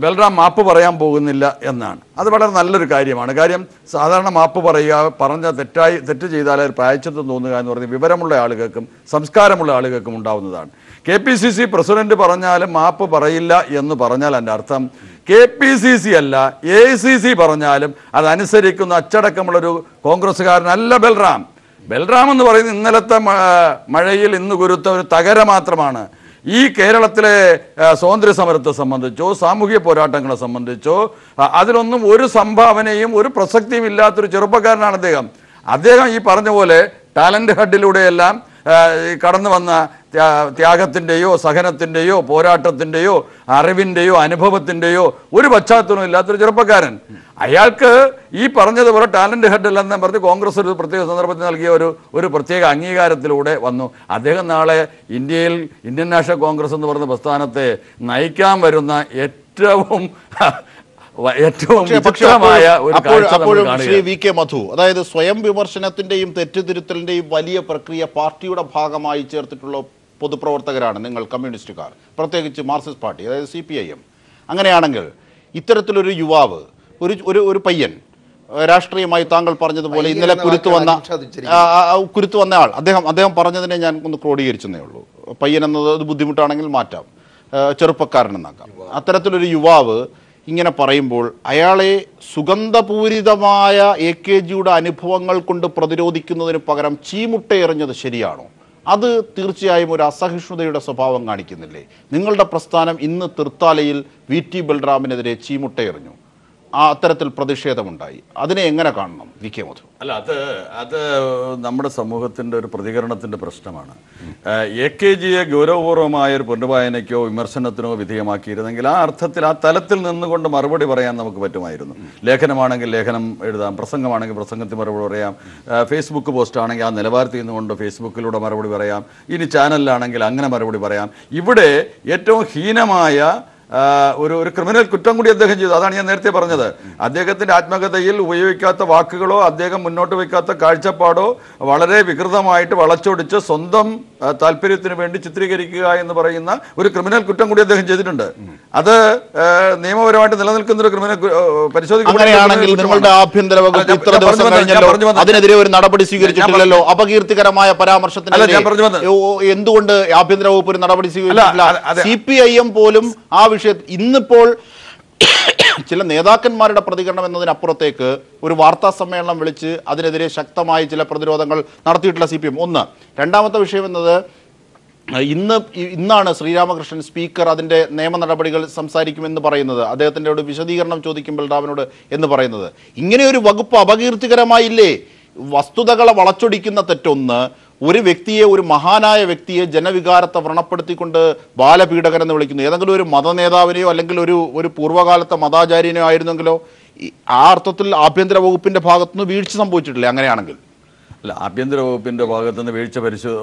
ബൽറാം മാപ്പ് പറയാൻ പോകുന്നില്ല എന്നാണ്. അത് വളരെ നല്ലൊരു കാര്യമാണ്. കാര്യം സാധാരണ മാപ്പ് പറയുക, പറഞ്ഞ തെറ്റ് ചെയ്താൽ പ്രായശ്ചിത്തം തോന്നുക എന്ന് പറഞ്ഞ് വിവരമുള്ള ആളുകൾക്കും സംസ്കാരമുള്ള ആളുകൾക്കും ഉണ്ടാവുന്നതാണ്. KPCC പ്രസിഡന്റ് പറഞ്ഞാലും മാപ്പ് പറയില്ല എന്ന് പറഞ്ഞാൽ എൻ്റെ അർത്ഥം KPCC അല്ല AICC പറഞ്ഞാലും അതനുസരിക്കുന്ന അച്ചടക്കമുള്ളൊരു കോൺഗ്രസ്സുകാരനല്ല ബൽറാം. ബൽറാം എന്ന് പറയുന്നത് ഇന്നലത്തെ മഴയിൽ ഇന്ന് കുരുത്ത ഒരു തകര മാത്രമാണ്. ഈ കേരളത്തിലെ സ്വാതന്ത്ര്യ സമരത്തെ സംബന്ധിച്ചോ സാമൂഹിക പോരാട്ടങ്ങളെ സംബന്ധിച്ചോ അതിലൊന്നും ഒരു സംഭാവനയും ഒരു പ്രസക്തിയും ഇല്ലാത്തൊരു ചെറുപ്പക്കാരനാണ് അദ്ദേഹം. ഈ പറഞ്ഞ പോലെ ടാലന്റ് ഹഡിലൂടെയെല്ലാം കടന്നു വന്ന ത്യാഗത്തിൻ്റെയോ സഹനത്തിൻ്റെയോ പോരാട്ടത്തിൻ്റെയോ അറിവിൻ്റെയോ അനുഭവത്തിൻ്റെയോ ഒരു പശ്ചാത്തലവും ഇല്ലാത്തൊരു ചെറുപ്പക്കാരൻ. അയാൾക്ക് ഈ പറഞ്ഞതുപോലെ ടാലന്റ് ഹെഡ് അല്ലെന്ന് പറഞ്ഞ് കോൺഗ്രസ് ഒരു പ്രത്യേക സന്ദർഭത്തിൽ നൽകിയ ഒരു പ്രത്യേക അംഗീകാരത്തിലൂടെ വന്നു. അദ്ദേഹം നാളെ ഇന്ത്യൻ നാഷണൽ കോൺഗ്രസ് എന്ന് പറയുന്ന പ്രസ്ഥാനത്തെ നയിക്കാൻ വരുന്ന ഏറ്റവും വിചിത്രമായ ഒരു കാഴ്ച. ശ്രീ വി കെ മധു, അതായത് സ്വയം വിമർശനത്തിന്റെയും തെറ്റുതിരുത്തലിന്റെയും വലിയ പ്രക്രിയ പാർട്ടിയുടെ ഭാഗമായി ചേർത്തിട്ടുള്ള പൊതുപ്രവർത്തകരാണ് നിങ്ങൾ കമ്മ്യൂണിസ്റ്റുകാർ, പ്രത്യേകിച്ച് മാർക്സിസ്റ്റ് പാർട്ടി, അതായത് CPIM. അങ്ങനെയാണെങ്കിൽ ഇത്തരത്തിലൊരു യുവാവ്, ഒരു പയ്യൻ, രാഷ്ട്രീയമായി താങ്കൾ പറഞ്ഞതുപോലെ ഇന്നലെ കുരുത്തു വന്ന ആൾ, അദ്ദേഹം പറഞ്ഞതിനെ ഞാൻ ഒന്ന് ക്രോഡീകരിച്ചതേ ഉള്ളൂ. പയ്യൻ എന്നത് ബുദ്ധിമുട്ടാണെങ്കിൽ മാറ്റാം, ചെറുപ്പക്കാരനെന്നാക്കാം. അത്തരത്തിലൊരു യുവാവ് ഇങ്ങനെ പറയുമ്പോൾ അയാളെ സുഗന്ധപൂരിതമായ AKGയുടെ അനുഭവങ്ങൾ കൊണ്ട് പ്രതിരോധിക്കുന്നതിന് പകരം ചീമുട്ടയെറിഞ്ഞത് ശരിയാണോ? അത് തീർച്ചയായും ഒരു അസഹിഷ്ണുതയുടെ സ്വഭാവം കാണിക്കുന്നില്ലേ? നിങ്ങളുടെ പ്രസ്ഥാനം ഇന്ന് തൃത്താലയിൽ VT ബൽറാമിനെതിരെ ചീമുട്ടയെറിഞ്ഞു, അത്തരത്തിൽ പ്രതിഷേധമുണ്ടായി. അതിനെ എങ്ങനെ കാണണം വി കെ മധു? അല്ല, അത് നമ്മുടെ സമൂഹത്തിൻ്റെ ഒരു പ്രതികരണത്തിൻ്റെ പ്രശ്നമാണ്. AKGയെ ഗൗരവപൂർവമായ ഒരു പുനർവായനയ്ക്കോ വിമർശനത്തിനോ വിധേയമാക്കിയിരുന്നെങ്കിൽ ആ അർത്ഥത്തിൽ, ആ തലത്തിൽ നിന്നുകൊണ്ട് മറുപടി പറയാൻ നമുക്ക് പറ്റുമായിരുന്നു. ലേഖനമാണെങ്കിൽ ലേഖനം എഴുതാം, പ്രസംഗമാണെങ്കിൽ പ്രസംഗത്തിൽ മറുപടി പറയാം, ഫേസ്ബുക്ക് പോസ്റ്റ് ആണെങ്കിൽ ആ നിലവാരത്തിൽ നിന്നുകൊണ്ട് ഫേസ്ബുക്കിലൂടെ മറുപടി പറയാം, ഇനി ചാനലിലാണെങ്കിൽ അങ്ങനെ മറുപടി പറയാം. ഇവിടെ ഏറ്റവും ഹീനമായ ഒരു ക്രിമിനൽ കുറ്റം കൂടി അദ്ദേഹം ചെയ്തു. അതാണ് ഞാൻ നേരത്തെ പറഞ്ഞത്. അദ്ദേഹത്തിന്റെ ആത്മകഥയിൽ ഉപയോഗിക്കാത്ത വാക്കുകളോ അദ്ദേഹം മുന്നോട്ട് വയ്ക്കാത്ത കാഴ്ചപ്പാടോ വളരെ വികൃതമായിട്ട് വളച്ചൊടിച്ച് സ്വന്തം താല്പര്യത്തിന് വേണ്ടി ചിത്രീകരിക്കുക എന്ന് പറയുന്ന ഒരു ക്രിമിനൽ കുറ്റം കൂടി അദ്ദേഹം ചെയ്തിട്ടുണ്ട്. അത് നിയമപരമായിട്ട് നിലനിൽക്കുന്ന ഒരു ക്രിമിനൽ അതിനെതിരെ ഒരു നടപടി സ്വീകരിച്ചിട്ടില്ലല്ലോ. അപകീർത്തികരമായ പരാമർശത്തിന് എന്തുകൊണ്ട് ആഭ്യന്തര വകുപ്പ് ഒരു നടപടി സ്വീകരിച്ചിട്ടില്ല? CPIM പോലും ആ ഇന്നിപ്പോൾ ചില നേതാക്കന്മാരുടെ പ്രതികരണം എന്നതിനപ്പുറത്തേക്ക് ഒരു വാർത്താ സമ്മേളനം വിളിച്ച് അതിനെതിരെ ശക്തമായ ചില പ്രതിരോധങ്ങൾ നടത്തിയിട്ടുള്ള CPM ഒന്ന്. രണ്ടാമത്തെ വിഷയം എന്നത് ഇന്നാണ് ശ്രീരാമകൃഷ്ണൻ സ്പീക്കർ അതിൻ്റെ നിയമ നടപടികൾ സംസാരിക്കുമെന്ന് പറയുന്നത്, അദ്ദേഹത്തിൻ്റെ ഒരു വിശദീകരണം ചോദിക്കും ബൽറാമിനോട് എന്ന് പറയുന്നത്. ഇങ്ങനെയൊരു വകുപ്പ് അപകീർത്തികരമായില്ലേ? വസ്തുതകളെ വളച്ചൊടിക്കുന്ന തെറ്റൊന്ന്, ഒരു വ്യക്തിയെ, ഒരു മഹാനായ വ്യക്തിയെ ജനവികാരത്തെ വ്രണപ്പെടുത്തിക്കൊണ്ട് ബാലപീഡകൻ എന്ന് വിളിക്കുന്നു. ഏതെങ്കിലും ഒരു മതനേതാവിനെയോ അല്ലെങ്കിൽ ഒരു പൂർവ്വകാലത്തെ മതാചാര്യനെയോ ആയിരുന്നെങ്കിലോ ആ അർത്ഥത്തിൽ ആഭ്യന്തര വകുപ്പിന്റെ ഭാഗത്തുനിന്ന് വീഴ്ച സംഭവിച്ചിട്ടില്ലേ? അങ്ങനെയാണെങ്കിൽ അല്ല, ആഭ്യന്തര വകുപ്പിൻ്റെ ഭാഗത്തുനിന്ന് വീഴ്ച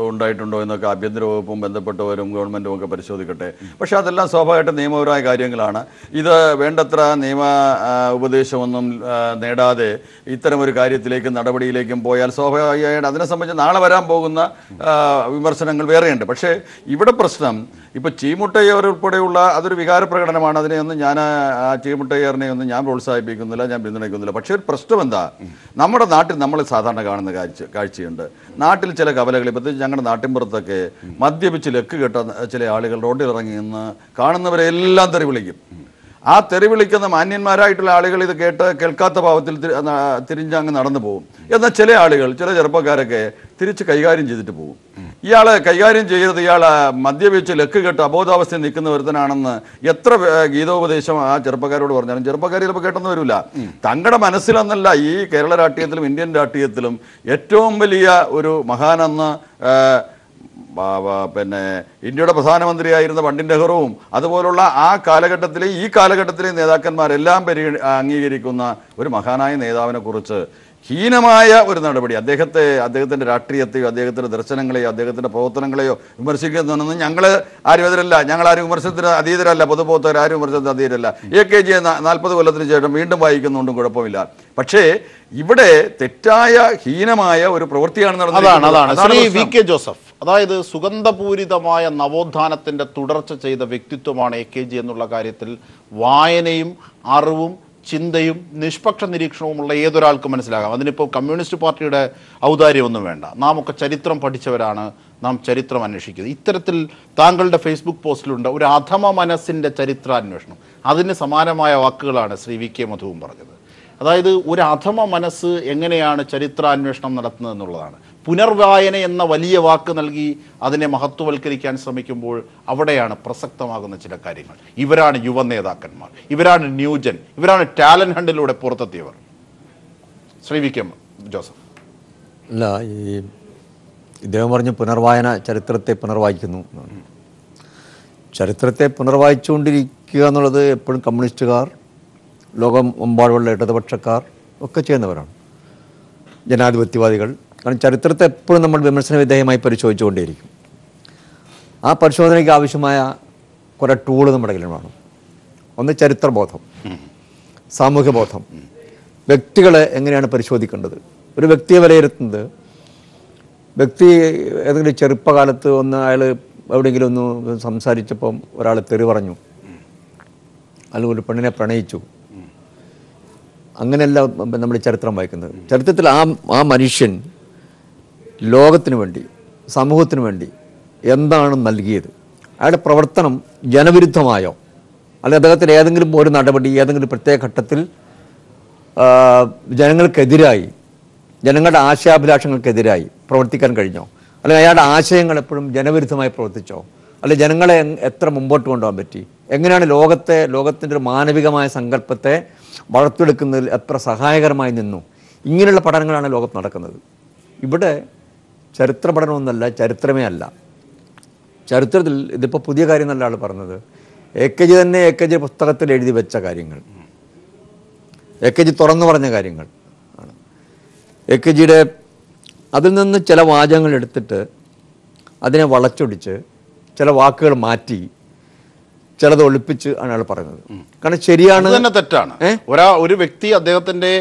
ഉണ്ടായിട്ടുണ്ടോ എന്നൊക്കെ ആഭ്യന്തര വകുപ്പും ബന്ധപ്പെട്ടവരും ഗവൺമെൻറ്റും ഒക്കെ പരിശോധിക്കട്ടെ. പക്ഷേ അതെല്ലാം സ്വാഭാവികമായിട്ട് നിയമപരമായ കാര്യങ്ങളാണ്. ഇത് വേണ്ടത്ര നിയമ ഉപദേശമൊന്നും നേടാതെ ഇത്തരമൊരു കാര്യത്തിലേക്കും നടപടിയിലേക്കും പോയാൽ സ്വാഭാവികമായിട്ട് അതിനെ സംബന്ധിച്ച് നാളെ വരാൻ പോകുന്ന വിമർശനങ്ങൾ വേറെയുണ്ട്. പക്ഷേ ഇവിടെ പ്രശ്നം ഇപ്പോൾ ചീമുട്ടയ്യർ ഉൾപ്പെടെയുള്ള അതൊരു വികാര പ്രകടനമാണ്. അതിനെയൊന്നും ഞാൻ ചീമുട്ടയ്യറിനെയൊന്നും ഞാൻ പ്രോത്സാഹിപ്പിക്കുന്നില്ല, ഞാൻ പിന്തുണയ്ക്കുന്നില്ല. പക്ഷേ ഒരു പ്രശ്നം എന്താ, നമ്മുടെ നാട്ടിൽ നമ്മൾ സാധാരണ കാണുന്ന കാഴ്ചയുണ്ട്. നാട്ടിൽ ചില കവലകൾ, പ്രത്യേകിച്ച് ഞങ്ങളുടെ നാട്ടിൻപുറത്തൊക്കെ മദ്യപിച്ച് ലക്ക് കെട്ട ചില ആളുകൾ റോഡിൽ ഇറങ്ങി നിന്ന് കാണുന്നവരെല്ലാം തെറി വിളിക്കും. ആ തെറി വിളിക്കുന്ന മാന്യന്മാരായിട്ടുള്ള ആളുകൾ ഇത് കേൾക്കാത്ത ഭാവത്തിൽ തിരിഞ്ഞങ്ങ് നടന്നു പോകും. എന്നാൽ ചില ആളുകൾ, ചില ചെറുപ്പക്കാരൊക്കെ തിരിച്ച് കൈകാര്യം ചെയ്തിട്ട് പോകും. ഇയാളെ കൈകാര്യം ചെയ്യരുത്, ഇയാൾ മദ്യപിച്ച് ലക്ക് കെട്ട് അബോധാവസ്ഥയിൽ നിൽക്കുന്ന ഒരുത്തനാണെന്ന് എത്ര ഗീതോപദേശം ആ ചെറുപ്പക്കാരോട് പറഞ്ഞാലും ചെറുപ്പക്കാർ ചിലപ്പോൾ കേട്ടെന്ന് വരില്ല. തങ്ങളുടെ മനസ്സിലെന്നല്ല, ഈ കേരള രാഷ്ട്രീയത്തിലും ഇന്ത്യൻ രാഷ്ട്രീയത്തിലും ഏറ്റവും വലിയ ഒരു മഹാനെന്ന് പിന്നെ ഇന്ത്യയുടെ പ്രധാനമന്ത്രിയായിരുന്ന പണ്ഡിറ്റ് നെഹ്റുവും അതുപോലുള്ള ആ കാലഘട്ടത്തിലെ ഈ കാലഘട്ടത്തിലെ നേതാക്കന്മാരെല്ലാം അംഗീകരിക്കുന്ന ഒരു മഹാനായ നേതാവിനെ കുറിച്ച് ഹീനമായ ഒരു നടപടി, അദ്ദേഹത്തിൻ്റെ രാഷ്ട്രീയത്തെയോ അദ്ദേഹത്തിൻ്റെ ദർശനങ്ങളെയോ അദ്ദേഹത്തിൻ്റെ പ്രവർത്തനങ്ങളെയോ വിമർശിക്കുന്നതെന്ന് ഞങ്ങൾ ആരും എതിരല്ല. ഞങ്ങളാരും വിമർശനത്തിന് അതീതരല്ല, പൊതുപ്രവർത്തകർ ആരും വിമർശനത്തിന് അതീതരല്ല. AKG 40 കൊല്ലത്തിന് ശേഷം വീണ്ടും വായിക്കുന്നുണ്ടും കുഴപ്പമില്ല. പക്ഷേ ഇവിടെ തെറ്റായ ഹീനമായ ഒരു പ്രവൃത്തിയാണ് നടന്നത്. ശ്രീ വി കെ ജോസഫ്, അതായത് സുഗന്ധപൂരിതമായ നവോത്ഥാനത്തിന്റെ തുടർച്ച ചെയ്ത വ്യക്തിത്വമാണ് AKG എന്നുള്ള കാര്യത്തിൽ വായനയും അറിവും ചിന്തയും നിഷ്പക്ഷ നിരീക്ഷണവുമുള്ള ഏതൊരാൾക്കും മനസ്സിലാകാം. അതിനിപ്പോൾ കമ്മ്യൂണിസ്റ്റ് പാർട്ടിയുടെ ഔദാര്യമൊന്നും വേണ്ട. നാം ഒക്കെ ചരിത്രം പഠിച്ചവരാണ്, നാം ചരിത്രം അന്വേഷിക്കുന്നത്. ഇത്തരത്തിൽ താങ്കളുടെ ഫേസ്ബുക്ക് പോസ്റ്റിലുണ്ട് ഒരു അധമ മനസ്സിൻ്റെ ചരിത്രാന്വേഷണം. അതിന് സമാനമായ വാക്കുകളാണ് ശ്രീ വി കെ മധുവും പറഞ്ഞത്. അതായത് ഒരു അധമ മനസ്സ് എങ്ങനെയാണ് ചരിത്രാന്വേഷണം നടത്തുന്നത് എന്നുള്ളതാണ്. പുനർവായന എന്ന വലിയ വാക്ക് നൽകി അതിനെ മഹത്വവൽക്കരിക്കാൻ ശ്രമിക്കുമ്പോൾ അവിടെയാണ് പ്രസക്തമാകുന്ന ചില കാര്യങ്ങൾ. ഇവരാണ് യുവ നേതാക്കന്മാർ, ഇവരാണ് ന്യൂജൻ, ഇവരാണ് ടാലന്റ് ഹണ്ടിലൂടെ പുറത്തെത്തിയവർ. Shri V K Joseph. അല്ല, ഈ ഇദ്ദേഹം പറഞ്ഞു പുനർവായന ചരിത്രത്തെ പുനർവായിക്കുന്നു. ചരിത്രത്തെ പുനർവായിച്ചുകൊണ്ടിരിക്കുക എന്നുള്ളത് എപ്പോഴും കമ്മ്യൂണിസ്റ്റുകാർ, ലോകമെമ്പാടുമുള്ള ഇടതുപക്ഷക്കാർ ഒക്കെ ചെയ്യുന്നവരാണ്, ജനാധിപത്യവാദികൾ. കാരണം ചരിത്രത്തെ എപ്പോഴും നമ്മൾ വിമർശന വിധേയമായി പരിശോധിച്ചുകൊണ്ടേയിരിക്കും. ആ പരിശോധനയ്ക്ക് ആവശ്യമായ കുറേ ടൂള് നമ്മുടെ കയ്യിൽ വേണം. ഒന്ന് ചരിത്രബോധം, സാമൂഹ്യബോധം, വ്യക്തികളെ എങ്ങനെയാണ് പരിശോധിക്കേണ്ടത്. ഒരു വ്യക്തിയെ വിലയിരുത്തുന്നത്, വ്യക്തി ഏതെങ്കിലും ചെറുപ്പകാലത്ത് ഒന്ന് അയാൾ എവിടെയെങ്കിലും ഒന്ന് സംസാരിച്ചപ്പം ഒരാൾ തെറി പറഞ്ഞു, അല്ലെങ്കിൽ ഒരു പെണ്ണിനെ പ്രണയിച്ചു, അങ്ങനെയല്ല നമ്മൾ ചരിത്രം വായിക്കുന്നത്. ചരിത്രത്തിൽ ആ മനുഷ്യൻ ലോകത്തിന് വേണ്ടി, സമൂഹത്തിന് വേണ്ടി എന്താണ് നൽകിയത്, അയാളുടെ പ്രവർത്തനം ജനവിരുദ്ധമായോ, അല്ലെങ്കിൽ അദ്ദേഹത്തിൻ്റെ ഏതെങ്കിലും ഒരു നടപടി ഏതെങ്കിലും പ്രത്യേക ഘട്ടത്തിൽ ജനങ്ങൾക്കെതിരായി, ജനങ്ങളുടെ ആശയാഭിലാഷങ്ങൾക്കെതിരായി പ്രവർത്തിക്കാൻ കഴിഞ്ഞോ, അല്ലെങ്കിൽ അയാളുടെ ആശയങ്ങൾ എപ്പോഴും ജനവിരുദ്ധമായി പ്രവർത്തിച്ചോ, അല്ലെങ്കിൽ ജനങ്ങളെ എത്ര മുമ്പോട്ട് കൊണ്ടുപോകാൻ പറ്റി, എങ്ങനെയാണ് ലോകത്തിൻ്റെ ഒരു മാനവികമായ സങ്കല്പത്തെ വളർത്തിയെടുക്കുന്നതിൽ എത്ര സഹായകരമായി നിന്നു, ഇങ്ങനെയുള്ള പഠനങ്ങളാണ് ലോകത്ത് നടക്കുന്നത്. ഇവിടെ ചരിത്ര പഠനമൊന്നല്ല, ചരിത്രമേ അല്ല. ചരിത്രത്തിൽ ഇതിപ്പോൾ പുതിയ കാര്യം എന്നല്ല ആൾ പറഞ്ഞത്, AKG തന്നെ AKG പുസ്തകത്തിൽ എഴുതി വെച്ച കാര്യങ്ങൾ, AKG തുറന്നു പറഞ്ഞ കാര്യങ്ങൾ ആണ്. AKGയുടെ അതിൽ നിന്ന് ചില വാചകങ്ങൾ എടുത്തിട്ട് അതിനെ വളച്ചൊടിച്ച് ചില വാക്കുകൾ മാറ്റി ചിലത് ഒളിപ്പിച്ച് ആണ് അയാൾ പറയുന്നത്. കാരണം ശരിയാണ് തന്നെ തെറ്റാണ്. ഒരു വ്യക്തി അദ്ദേഹത്തിന്റെ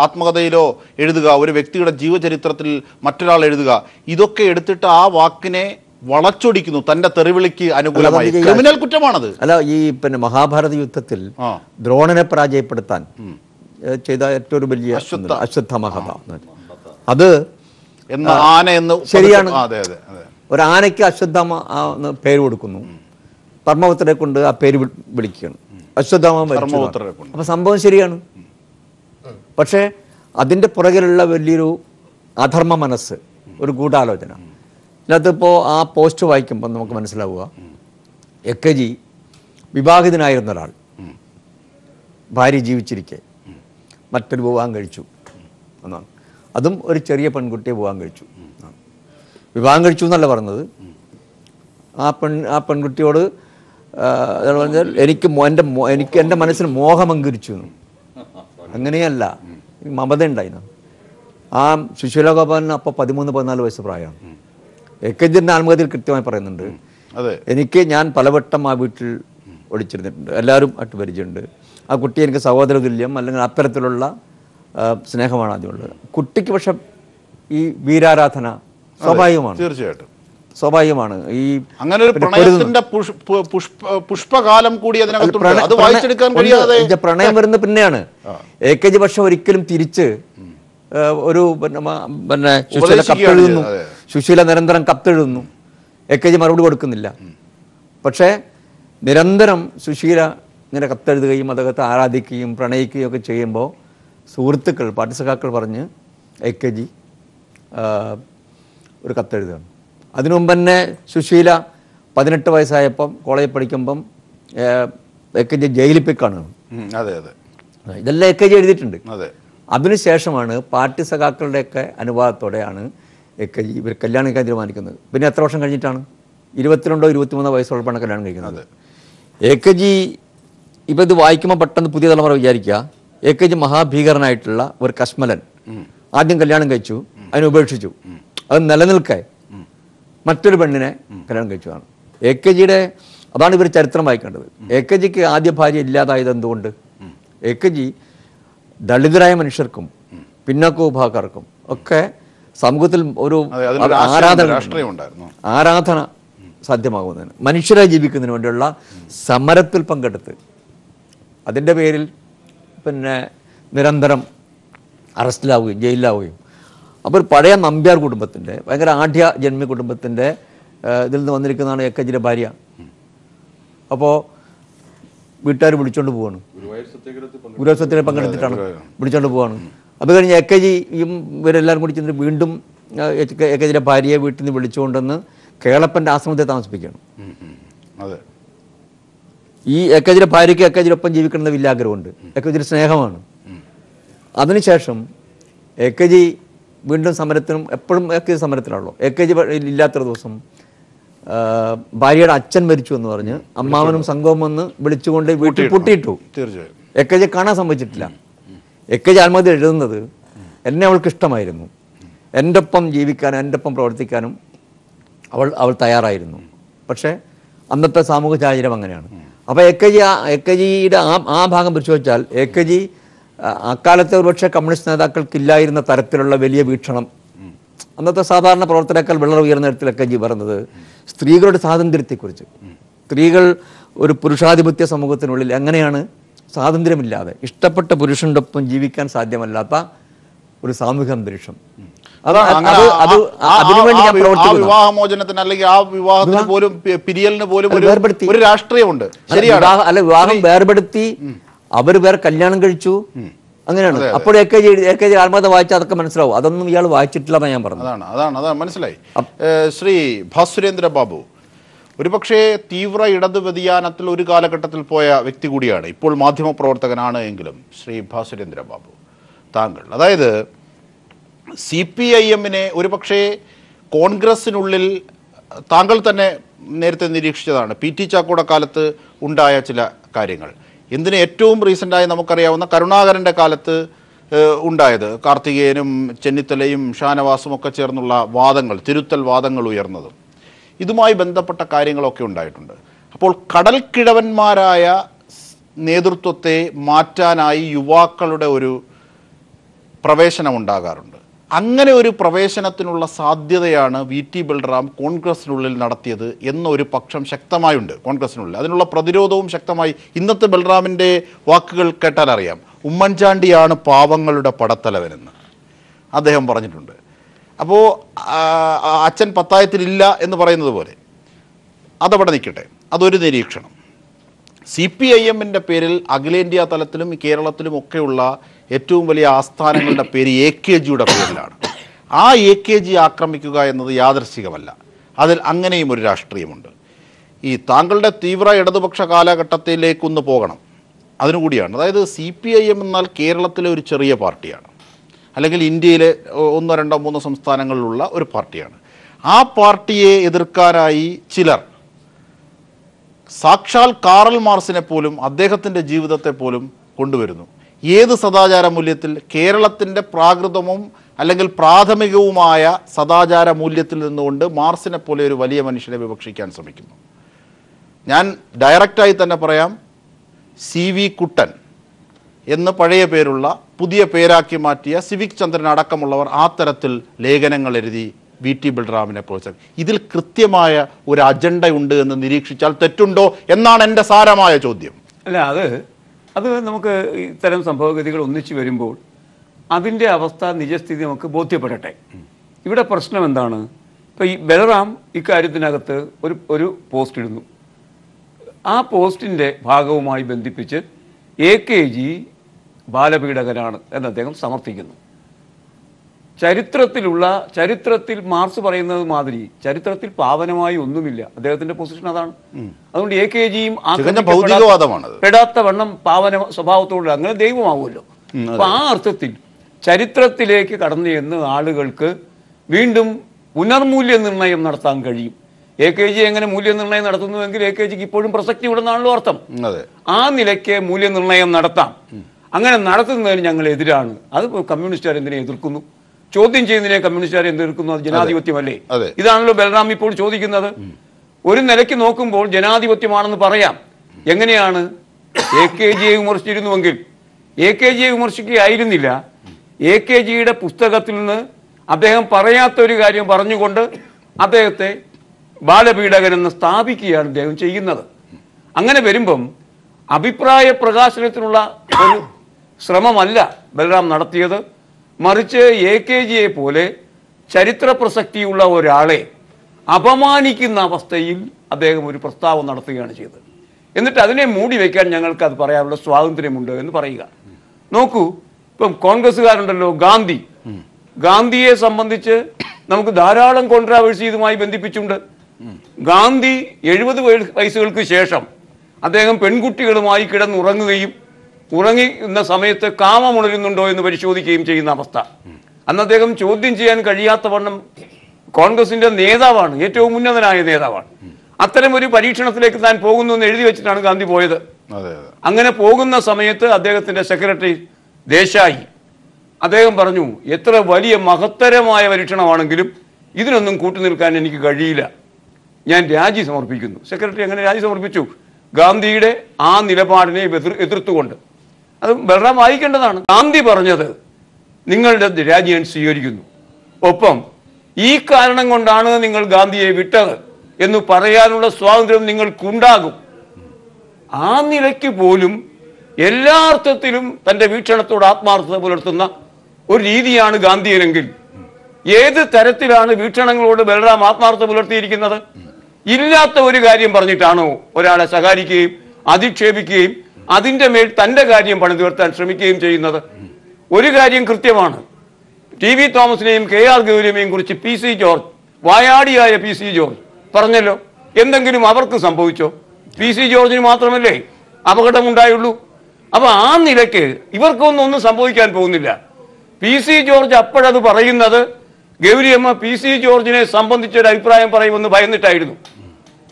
ആത്മകഥയിലോ എഴുതുക, ഒരു വ്യക്തിയുടെ ജീവചരിത്രത്തിൽ മറ്റൊരാൾ എഴുതുക, ഇതൊക്കെ എടുത്തിട്ട് ആ വാക്കിനെ വളച്ചൊടിക്കുന്നു തന്റെ തെറിവിളിക്ക് അനുകൂലമായി. ക്രിമിനൽ കുറ്റമാണത്. അല്ല, ഈ മഹാഭാരത യുദ്ധത്തിൽ ദ്രോണനെ പരാജയപ്പെടുത്താൻ ചെയ്ത ഏറ്റവും വലിയ അശ്വത്ഥമഹത, അത് ശരിയാണ്. ഒരു ആനയ്ക്ക് അശ്വത്ഥമ പേര് കൊടുക്കുന്നു, പരമപുത്രനെ കൊണ്ട് ആ പേര് വിളിക്കുകയാണ്, അശ്വത്ഥമ. അപ്പൊ സംഭവം ശരിയാണ്. പക്ഷേ അതിൻ്റെ പുറകിലുള്ള വലിയൊരു അധർമ്മ മനസ്സ്, ഒരു ഗൂഢാലോചന. അതിനകത്തിപ്പോൾ ആ പോസ്റ്റ് വായിക്കുമ്പോൾ നമുക്ക് മനസ്സിലാവുക, AKG വിവാഹിതനായിരുന്ന ഒരാൾ ഭാര്യ ജീവിച്ചിരിക്കെ മറ്റൊരു വിവാഹം കഴിച്ചു എന്നാണ്. അതും ഒരു ചെറിയ പെൺകുട്ടിയെ വിവാഹം കഴിച്ചു. വിവാഹം കഴിച്ചു എന്നല്ല പറഞ്ഞത്. ആ പെൺകുട്ടിയോട് പറഞ്ഞാൽ എനിക്ക് എൻ്റെ മനസ്സിൽ മോഹമങ്കരിച്ചു. അങ്ങനെയല്ല, മമത ഉണ്ടായിരുന്നു. ആ സുശീല ഗോപാലിന് അപ്പോൾ 13-14 വയസ്സ് പ്രായമാണ്. AKGന്റെ ആത്മകഥയിൽ കൃത്യമായി പറയുന്നുണ്ട്, ഞാൻ പലവട്ടം ആ വീട്ടിൽ ഒളിച്ചിരുന്നിട്ടുണ്ട്, എല്ലാവരും ആയിട്ട് പരിചയമുണ്ട്. ആ കുട്ടി എനിക്ക് സഹോദര തുല്യം, അല്ലെങ്കിൽ അത്തരത്തിലുള്ള സ്നേഹമാണ് ആദ്യമുള്ളത്. കുട്ടിക്ക് പക്ഷെ ഈ വീരാരാധന സ്വാഭാവികമാണ്, തീർച്ചയായിട്ടും സ്വാഭാവികമാണ്. ഈ അങ്ങനെ ഒരു പ്രണയത്തിന്റെ പുഷ്പകാലം കൂടി അത് വായിച്ചെടുക്കാൻ കഴിയാതെ പ്രണയം വരുന്ന പിന്നെയാണ്. AKG പക്ഷെ ഒരിക്കലും തിരിച്ച് ഒരു സുശീല കത്തെഴുതുന്നു, സുശീല നിരന്തരം കത്തെഴുതുന്നു, AKG മറുപടി കൊടുക്കുന്നില്ല. പക്ഷേ നിരന്തരം സുശീല ഇങ്ങനെ കത്തെഴുതുകയും അദ്ദേഹത്തെ ആരാധിക്കുകയും പ്രണയിക്കുകയും ഒക്കെ ചെയ്യുമ്പോൾ സുഹൃത്തുക്കൾ, പാഠ്യസഖാക്കൾ പറഞ്ഞ് AKG ഒരു കത്തെഴുതുകയാണ്. അതിനു മുമ്പ് തന്നെ സുശീല 18 വയസ്സായപ്പം കോളേജിൽ പഠിക്കുമ്പം AKG ജയിലിൽ പോയി കാണുന്നു. ഇതെല്ലാം AKG എഴുതിയിട്ടുണ്ട്. അതിനുശേഷമാണ് പാർട്ടി-സഖാക്കളുടെയൊക്കെ അനുവാദത്തോടെയാണ് AKG ഇവർ കല്യാണം കഴിക്കാൻ തീരുമാനിക്കുന്നത്. പിന്നെ എത്ര വർഷം കഴിഞ്ഞിട്ടാണ്? 22-23 വയസ്സുള്ളപ്പോഴാണ് കല്യാണം കഴിക്കുന്നത്. AKG ഇപ്പം ഇത് വായിക്കുമ്പോൾ പെട്ടെന്ന് പുതിയ തലമുറ വിചാരിക്കുക, AKG മഹാഭീകരനായിട്ടുള്ള ഒരു കശ്മലൻ ആദ്യം കല്യാണം കഴിച്ചു, അതിനെ ഉപേക്ഷിച്ചു, അത് നിലനിൽക്കെ മറ്റൊരു പെണ്ണിനെ കല്യാണം കഴിച്ചതാണ്. AKGയുടെ അതാണ് ഇവർ ചരിത്രം വായിക്കേണ്ടത്. AKGക്ക് ആദ്യ ഭാര്യ ഇല്ലാതായത് എന്തുകൊണ്ട്? AKG ദളിതരായ മനുഷ്യർക്കും പിന്നോക്ക വിഭാഗക്കാർക്കും ഒക്കെ സമൂഹത്തിൽ ഒരു ആരാധന സാധ്യമാകുന്നതിന്, മനുഷ്യരായി ജീവിക്കുന്നതിന് വേണ്ടിയുള്ള സമരത്തിൽ പങ്കെടുത്ത് അതിൻ്റെ പേരിൽ നിരന്തരം അറസ്റ്റിലാവുകയും ജയിലിലാവുകയും. അപ്പോൾ ഒരു പഴയ നമ്പ്യാർ കുടുംബത്തിൻ്റെ, ഭയങ്കര ആഢ്യ ജന്മി കുടുംബത്തിൻ്റെ ഇതിൽ നിന്ന് വന്നിരിക്കുന്നതാണ് AKGയുടെ ഭാര്യ. അപ്പോൾ വീട്ടുകാർ വിളിച്ചോണ്ട് പോവാണ്, ഗുരുവായൂർ സത്യഗ്രഹത്തിൽ പങ്കെടുത്തിട്ടാണ് വിളിച്ചോണ്ട് പോവാണ്. അത് കഴിഞ്ഞ് AKGയും ഇവരെല്ലാവരും കൂടി ചെന്നിട്ട് വീണ്ടും AKGയുടെ ഭാര്യയെ വീട്ടിൽ നിന്ന് വിളിച്ചുകൊണ്ടെന്ന് കേളപ്പൻ്റെ ആശ്രമത്തെ താമസിപ്പിക്കുകയാണ്. ഈ AKGയുടെ ഭാര്യയ്ക്ക് AKGയുടെ ഒപ്പം ജീവിക്കണമെന്ന് വലിയ ആഗ്രഹമുണ്ട്, AKGയുടെ സ്നേഹമാണ്. അതിനുശേഷം AKG വീണ്ടും സമരത്തിനും എപ്പോഴും AKG സമരത്തിലാണല്ലോ. AKG ഇല്ലാത്തൊരു ദിവസം ഭാര്യയുടെ അച്ഛൻ മരിച്ചു എന്ന് പറഞ്ഞ് അമ്മാവനും സംഘവും വന്ന് വിളിച്ചുകൊണ്ട് വീട്ടിൽ പൂട്ടിയിട്ടു. തീർച്ചയായും AKG കാണാൻ സംഭവിച്ചിട്ടില്ല. AKG ആത്മഹത്യ എഴുതുന്നത് എന്നെ അവൾക്ക് ഇഷ്ടമായിരുന്നു, എൻ്റെ ഒപ്പം ജീവിക്കാനും എൻ്റെ ഒപ്പം പ്രവർത്തിക്കാനും അവൾ തയ്യാറായിരുന്നു. പക്ഷേ അന്നത്തെ സാമൂഹിക സാഹചര്യം അങ്ങനെയാണ്. അപ്പോൾ AKGയുടെ ആ ഭാഗം പരിശോധിച്ചാൽ AKG അക്കാലത്തെ ഒരുപക്ഷെ കമ്മ്യൂണിസ്റ്റ് നേതാക്കൾക്കില്ലായിരുന്ന തരത്തിലുള്ള വലിയ വീക്ഷണം, അന്നത്തെ സാധാരണ പ്രവർത്തനക്കാൾ വളരെ ഉയർന്ന തരത്തിൽ AKG പറയുന്നത് സ്ത്രീകളുടെ സ്വാതന്ത്ര്യത്തെക്കുറിച്ച്. സ്ത്രീകൾ ഒരു പുരുഷാധിപത്യ സമൂഹത്തിനുള്ളിൽ എങ്ങനെയാണ് സ്വാതന്ത്ര്യമില്ലാതെ ഇഷ്ടപ്പെട്ട പുരുഷൻ്റെ ഒപ്പം ജീവിക്കാൻ സാധ്യമല്ലാത്ത ഒരു സാമൂഹിക അന്തരീക്ഷം, അതിനുവേണ്ടി ഞാൻ പ്രവർത്തിക്കുന്നു. വിവാഹമോചനത്തിന് അല്ലെങ്കിൽ ആ വിവാഹത്തിന് പോലും പിരിയലിന് പോലും ഒരു രാഷ്ട്രീയമുണ്ട്. അല്ല, വിവാഹം വേർപെടുത്തി അവർ വേറെ കല്യാണം കഴിച്ചു, അങ്ങനെയാണ്. അപ്പോൾ AKG ആത്മകഥ വായിച്ചാൽ അതൊക്കെ മനസ്സിലാവും. അതൊന്നും ഇയാൾ വായിച്ചിട്ടില്ലെന്നാണ് ഞാൻ പറഞ്ഞത്. അതാണ് മനസ്സിലായി. ശ്രീ ഭാസുരേന്ദ്ര ബാബു ഒരുപക്ഷെ തീവ്ര ഇടത് വ്യതിയാനത്തിൽ ഒരു കാലഘട്ടത്തിൽ പോയ വ്യക്തി കൂടിയാണ്, ഇപ്പോൾ മാധ്യമപ്രവർത്തകനാണ് എങ്കിലും. ശ്രീ ഭാസുരേന്ദ്ര ബാബു താങ്കൾ, അതായത് CPIM-നെ ഒരുപക്ഷെ കോൺഗ്രസിനുള്ളിൽ താങ്കൾ തന്നെ നേരത്തെ നിരീക്ഷിച്ചതാണ്, PT ചാക്കോയുടെ കാലത്ത് ഉണ്ടായ ചില കാര്യങ്ങൾ. എന്തിന് ഏറ്റവും റീസെൻ്റായി നമുക്കറിയാവുന്ന കരുണാകരൻ്റെ കാലത്ത് ഉണ്ടായത്, കാർത്തികേയനും ചെന്നിത്തലയും ഷാനവാസും ഒക്കെ ചേർന്നുള്ള വാദങ്ങൾ, തിരുത്തൽ വാദങ്ങൾ ഉയർന്നതും ഇതുമായി ബന്ധപ്പെട്ട കാര്യങ്ങളൊക്കെ ഉണ്ടായിട്ടുണ്ട്. അപ്പോൾ കടൽക്കിഴവന്മാരായ നേതൃത്വത്തെ മാറ്റാനായി യുവാക്കളുടെ ഒരു പ്രവേശനം ഉണ്ടാകാറുണ്ട്. അങ്ങനെ ഒരു പ്രവേശനത്തിനുള്ള സാധ്യതയാണ് VT ബൽറാം കോൺഗ്രസിനുള്ളിൽ നടത്തിയത് എന്നൊരു പക്ഷം ശക്തമായുണ്ട് കോൺഗ്രസിനുള്ളിൽ. അതിനുള്ള പ്രതിരോധവും ശക്തമായി. ഇന്നത്തെ ബൽറാമിൻ്റെ വാക്കുകൾ കേട്ടാൽ അറിയാം, ഉമ്മൻചാണ്ടിയാണ് പാവങ്ങളുടെ പടത്തലവനെന്ന് അദ്ദേഹം പറഞ്ഞിട്ടുണ്ട്. അപ്പോൾ അച്ഛൻ പത്തായത്തിലില്ല എന്ന് പറയുന്നത് പോലെ അതവിടെ നിൽക്കട്ടെ, അതൊരു നിരീക്ഷണം. CPIM-ൻ്റെ പേരിൽ അഖിലേന്ത്യാ തലത്തിലും കേരളത്തിലും ഒക്കെയുള്ള ഏറ്റവും വലിയ ആസ്ഥാനങ്ങളുടെ പേര് AKGയുടെ പേരിലാണ്. ആ AKG ആക്രമിക്കുക എന്നത് യാദൃശ്ചികമല്ല, അതിൽ അങ്ങനെയും ഒരു രാഷ്ട്രീയമുണ്ട്. ഈ താങ്കളുടെ തീവ്ര ഇടതുപക്ഷ കാലഘട്ടത്തിലേക്കൊന്ന് പോകണം, അതിനുകൂടിയാണ്. അതായത് CPIM എന്നാൽ കേരളത്തിലെ ഒരു ചെറിയ പാർട്ടിയാണ്, അല്ലെങ്കിൽ ഇന്ത്യയിലെ 1, 2, 3 സംസ്ഥാനങ്ങളിലുള്ള ഒരു പാർട്ടിയാണ്. ആ പാർട്ടിയെ എതിർക്കാനായി ചിലർ സാക്ഷാൽ കാറൽ മാർസിനെ പോലും അദ്ദേഹത്തിൻ്റെ ജീവിതത്തെ പോലും കൊണ്ടുവരുന്നു. ഏത് സദാചാര മൂല്യത്തിൽ? കേരളത്തിൻ്റെ പ്രാകൃതവും അല്ലെങ്കിൽ പ്രാഥമികവുമായ സദാചാര മൂല്യത്തിൽ നിന്നുകൊണ്ട് മാർസിനെ പോലെ ഒരു വലിയ മനുഷ്യനെ വിവക്ഷിക്കാൻ ശ്രമിക്കുന്നു. ഞാൻ ഡയറക്റ്റായി തന്നെ പറയാം, CV കുട്ടൻ എന്ന് പഴയ പേരുള്ള പുതിയ പേരാക്കി മാറ്റിയ സിവിക് ചന്ദ്രൻ അടക്കമുള്ളവർ ആ തരത്തിൽ ലേഖനങ്ങൾ എഴുതി VT ബൽറാമിനെ പ്രോത്സാഹിക്കും. ഇതിൽ കൃത്യമായ ഒരു അജണ്ടയുണ്ട് എന്ന് നിരീക്ഷിച്ചാൽ തെറ്റുണ്ടോ എന്നാണ് എൻ്റെ സാരമായ ചോദ്യം. അല്ല, അത് നമുക്ക് ഇത്തരം സംഭവഗതികൾ ഒന്നിച്ചു വരുമ്പോൾ അതിൻ്റെ അവസ്ഥ നിജസ്ഥിതി നമുക്ക് ബോധ്യപ്പെടട്ടെ. ഇവിടെ പ്രശ്നം എന്താണ്? ഇപ്പോൾ ഈ ബൽറാം ഇക്കാര്യത്തിനകത്ത് ഒരു പോസ്റ്റ് ഇടുന്നു. ആ പോസ്റ്റിൻ്റെ ഭാഗവുമായി ബന്ധിപ്പിച്ച് AKG ബാലപീഡകനാണ് എന്ന് അദ്ദേഹം സമർത്ഥിക്കുന്നു. ചരിത്രത്തിൽ മാർക്സ് പറയുന്നത് മാതിരി ചരിത്രത്തിൽ പാവനമായി ഒന്നുമില്ല. അദ്ദേഹത്തിന്റെ പൊസിഷൻ അതാണ്. അതുകൊണ്ട് AKGയും പെടാത്ത വണ്ണം പാവന സ്വഭാവത്തോട് അങ്ങനെ ദൈവമാവുമല്ലോ. അപ്പൊ ആ അർത്ഥത്തിൽ ചരിത്രത്തിലേക്ക് കടന്നു ചെന്ന് ആളുകൾക്ക് വീണ്ടും പുനർമൂല്യനിർണ്ണയം നടത്താൻ കഴിയും. AKG എങ്ങനെ മൂല്യനിർണ്ണയം നടത്തുന്നുവെങ്കിൽ AKGക്ക് ഇപ്പോഴും പ്രസക്തി ഉണ്ടെന്നാണല്ലോ അർത്ഥം. ആ നിലയ്ക്ക് മൂല്യനിർണ്ണയം നടത്താം. അങ്ങനെ നടത്തുന്നതിന് ഞങ്ങൾ എതിരാണ്. അത് കമ്മ്യൂണിസ്റ്റുകാർ എന്തിനെ എതിർക്കുന്നു? ചോദ്യം ചെയ്യുന്നതിനെ കമ്മ്യൂണിസ്റ്റുകാർ എന്തെടുക്കുന്നു? അത് ജനാധിപത്യമല്ലേ? ഇതാണല്ലോ ബൽറാം ഇപ്പോൾ ചോദിക്കുന്നത്. ഒരു നിലയ്ക്ക് നോക്കുമ്പോൾ ജനാധിപത്യമാണെന്ന് പറയാം. എങ്ങനെയാണ്? AKGയെ വിമർശിച്ചിരുന്നുവെങ്കിൽ AKGയെ വിമർശിക്കുകയായിരുന്നില്ല. AKGയുടെ പുസ്തകത്തിൽ നിന്ന് അദ്ദേഹം പറയാത്തൊരു കാര്യം പറഞ്ഞുകൊണ്ട് അദ്ദേഹത്തെ ബാലപീഡകനെന്ന് സ്ഥാപിക്കുകയാണ് അദ്ദേഹം ചെയ്യുന്നത്. അങ്ങനെ വരുമ്പം അഭിപ്രായ പ്രകാശനത്തിനുള്ള ഒരു ശ്രമമല്ല ബൽറാം നടത്തിയത്. മറിച്ച് AKGയെ പോലെ ചരിത്ര പ്രസക്തിയുള്ള ഒരാളെ അപമാനിക്കുന്ന അവസ്ഥയിൽ അദ്ദേഹം ഒരു പ്രസ്താവന നടത്തുകയാണ് ചെയ്തത്. എന്നിട്ട് അതിനെ മൂടി വയ്ക്കാൻ ഞങ്ങൾക്ക് അത് പറയാനുള്ള സ്വാതന്ത്ര്യമുണ്ട് എന്ന് പറയുക. നോക്കൂ, ഇപ്പം കോൺഗ്രസ്സുകാരുണ്ടല്ലോ, ഗാന്ധിയെ സംബന്ധിച്ച് നമുക്ക് ധാരാളം കോൺട്രാവേഴ്സി ഇതുമായി ബന്ധിപ്പിച്ചുണ്ട്. ഗാന്ധി 70 വയസ്സുകൾക്ക് ശേഷം അദ്ദേഹം പെൺകുട്ടികളുമായി കിടന്നുറങ്ങുകയും ഉറങ്ങുന്ന സമയത്ത് കാമമുണരുന്നുണ്ടോ എന്ന് പരിശോധിക്കുകയും ചെയ്യുന്ന അവസ്ഥ. അന്ന് അദ്ദേഹം ചോദ്യം ചെയ്യാൻ കഴിയാത്ത വണ്ണം കോൺഗ്രസിന്റെ നേതാവാണ്, ഏറ്റവും ഉന്നതനായ നേതാവാണ്. അത്തരം ഒരു പരീക്ഷണത്തിലേക്ക് താൻ പോകുന്നു എന്ന് എഴുതി വെച്ചിട്ടാണ് ഗാന്ധി പോയത്. അങ്ങനെ പോകുന്ന സമയത്ത് അദ്ദേഹത്തിന്റെ സെക്രട്ടറി ദേശായി അദ്ദേഹം പറഞ്ഞു, എത്ര വലിയ മഹത്തരമായ പരീക്ഷണമാണെങ്കിലും ഇതിനൊന്നും കൂട്ടുനിൽക്കാൻ എനിക്ക് കഴിയില്ല, ഞാൻ രാജി സമർപ്പിക്കുന്നു. സെക്രട്ടറി അങ്ങനെ രാജി സമർപ്പിച്ചു, ഗാന്ധിയുടെ ആ നിലപാടിനെ എതിർത്തുകൊണ്ട്. അത് ബൽറാം വായിക്കേണ്ടതാണ്. ഗാന്ധി പറഞ്ഞത് നിങ്ങളുടെ രാജി ഞാൻ സ്വീകരിക്കുന്നു, ഒപ്പം ഈ കാരണം കൊണ്ടാണ് നിങ്ങൾ ഗാന്ധിയെ വിട്ടത് എന്ന് പറയാനുള്ള സ്വാതന്ത്ര്യം നിങ്ങൾക്കുണ്ടാകും. ആ നിലയ്ക്ക് പോലും എല്ലാ അർത്ഥത്തിലും തന്റെ വീക്ഷണത്തോട് ആത്മാർത്ഥത പുലർത്തുന്ന ഒരു രീതിയാണ് ഗാന്ധിയനെങ്കിൽ ഏത് തരത്തിലാണ് വീക്ഷണങ്ങളോട് ബൽറാം ആത്മാർത്ഥത പുലർത്തിയിരിക്കുന്നത്? ഇല്ലാത്ത ഒരു കാര്യം പറഞ്ഞിട്ടാണോ ഒരാളെ ശകാരിക്കുകയും അധിക്ഷേപിക്കുകയും അതിന്റെ മേൽ തന്റെ കാര്യം പണിതുയർത്താൻ ശ്രമിക്കുകയും ചെയ്യുന്നത്? ഒരു കാര്യം കൃത്യമാണ്, TV തോമസിനെയും KR ഗൗരിയെയും കുറിച്ച് PC ജോർജ്, വായാടിയായ PC ജോർജ് പറഞ്ഞല്ലോ. എന്തെങ്കിലും അവർക്ക് സംഭവിച്ചോ? PC ജോർജിന് മാത്രമല്ലേ അപകടമുണ്ടായുള്ളൂ. അപ്പൊ ആ നിലയ്ക്ക് ഇവർക്കൊന്നും സംഭവിക്കാൻ പോകുന്നില്ല. PC ജോർജ് അപ്പോഴത് പറയുന്നത് ഗൗരിയമ്മ PC ജോർജിനെ സംബന്ധിച്ചൊരു അഭിപ്രായം പറയുമെന്ന് ഭയന്നിട്ടായിരുന്നു.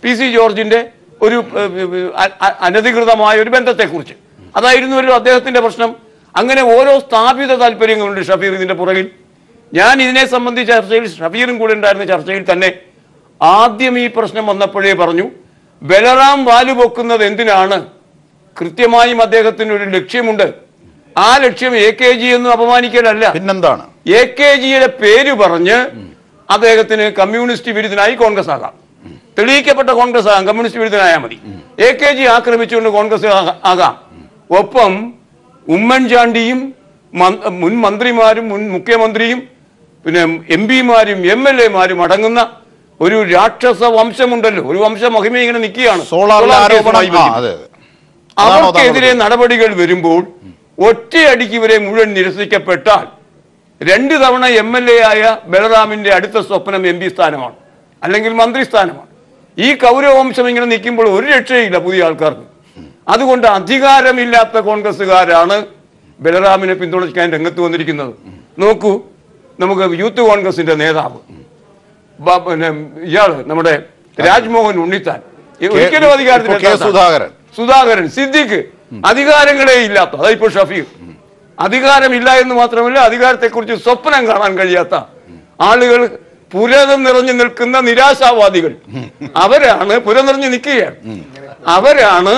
PC ജോർജിന്റെ ഒരു അനധികൃതമായ ഒരു ബന്ധത്തെക്കുറിച്ച് അതായിരുന്നുവല്ലോ അദ്ദേഹത്തിന്റെ പ്രശ്നം. അങ്ങനെ ഓരോ സ്ഥാപിത താല്പര്യങ്ങളുണ്ട് ഷഫീർ ഇതിന്റെ പുറകിൽ. ഞാൻ ഇതിനെ സംബന്ധിച്ച ചർച്ചയിൽ, ഷഫീറും കൂടെ ഉണ്ടായിരുന്ന ചർച്ചയിൽ തന്നെ ആദ്യം ഈ പ്രശ്നം വന്നപ്പോഴേ പറഞ്ഞു, ബലറാം വാലുപൊക്കുന്നത് എന്തിനാണ്? കൃത്യമായും അദ്ദേഹത്തിന് ഒരു ലക്ഷ്യമുണ്ട്. ആ ലക്ഷ്യം AKG എന്ന് അപമാനിക്കലല്ല, പിന്നെന്താണ്? AKGയുടെ പേര് പറഞ്ഞ് അദ്ദേഹത്തിന് കമ്മ്യൂണിസ്റ്റ് വിരുദ്ധനായി കോൺഗ്രസ് ആകാം, തെളിയിക്കപ്പെട്ട കോൺഗ്രസ് ആകാം, കമ്മ്യൂണിസ്റ്റ് വിരുദ്ധനായാൽ മതി. AKG ആക്രമിച്ചുകൊണ്ട് കോൺഗ്രസ് ആകാം. ഒപ്പം ഉമ്മൻചാണ്ടിയും മുൻ മന്ത്രിമാരും മുൻ മുഖ്യമന്ത്രിയും പിന്നെ MPമാരും MLAമാരും അടങ്ങുന്ന ഒരു രാക്ഷസ വംശമുണ്ടല്ലോ, ഒരു വംശമഹിമ ഇങ്ങനെ നിൽക്കുകയാണ്. അവർക്കെതിരെ നടപടികൾ വരുമ്പോൾ ഒറ്റയടിക്ക് ഇവരെ മുഴുവൻ നിരസിക്കപ്പെട്ടാൽ 2 തവണ MLA ആയ ബലറാമിന്റെ അടുത്ത സ്വപ്നം MP സ്ഥാനമാണ്, അല്ലെങ്കിൽ മന്ത്രിസ്ഥാനമാണ്. ഈ കൗരവംശം ഇങ്ങനെ നിൽക്കുമ്പോൾ ഒരു രക്ഷയില്ല പുതിയ ആൾക്കാർക്ക്. അതുകൊണ്ട് അധികാരമില്ലാത്ത കോൺഗ്രസ്സുകാരാണ് ബലറാമിനെ പിന്തുണയ്ക്കാൻ രംഗത്ത് വന്നിരിക്കുന്നത്. നോക്കൂ, നമുക്ക് യൂത്ത് കോൺഗ്രസിന്റെ നേതാവ് പിന്നെ ഇയാള് നമ്മുടെ രാജ്മോഹൻ ഉണ്ണിത്താൻ, ഒരിക്കലും അധികാരത്തിൽ സുധാകരൻ, സിദ്ദിഖ്, അധികാരങ്ങളെ ഇല്ലാത്ത, അതായിപ്പോ ഷഫീർ, അധികാരമില്ല എന്ന് മാത്രമല്ല അധികാരത്തെക്കുറിച്ച് സ്വപ്നം കാണാൻ കഴിയാത്ത ആളുകൾ, പുരതം നിറഞ്ഞു നിൽക്കുന്ന നിരാശാവാദികൾ, അവരാണ് പുരനിറഞ്ഞു നിൽക്കുകയാണ്. അവരാണ്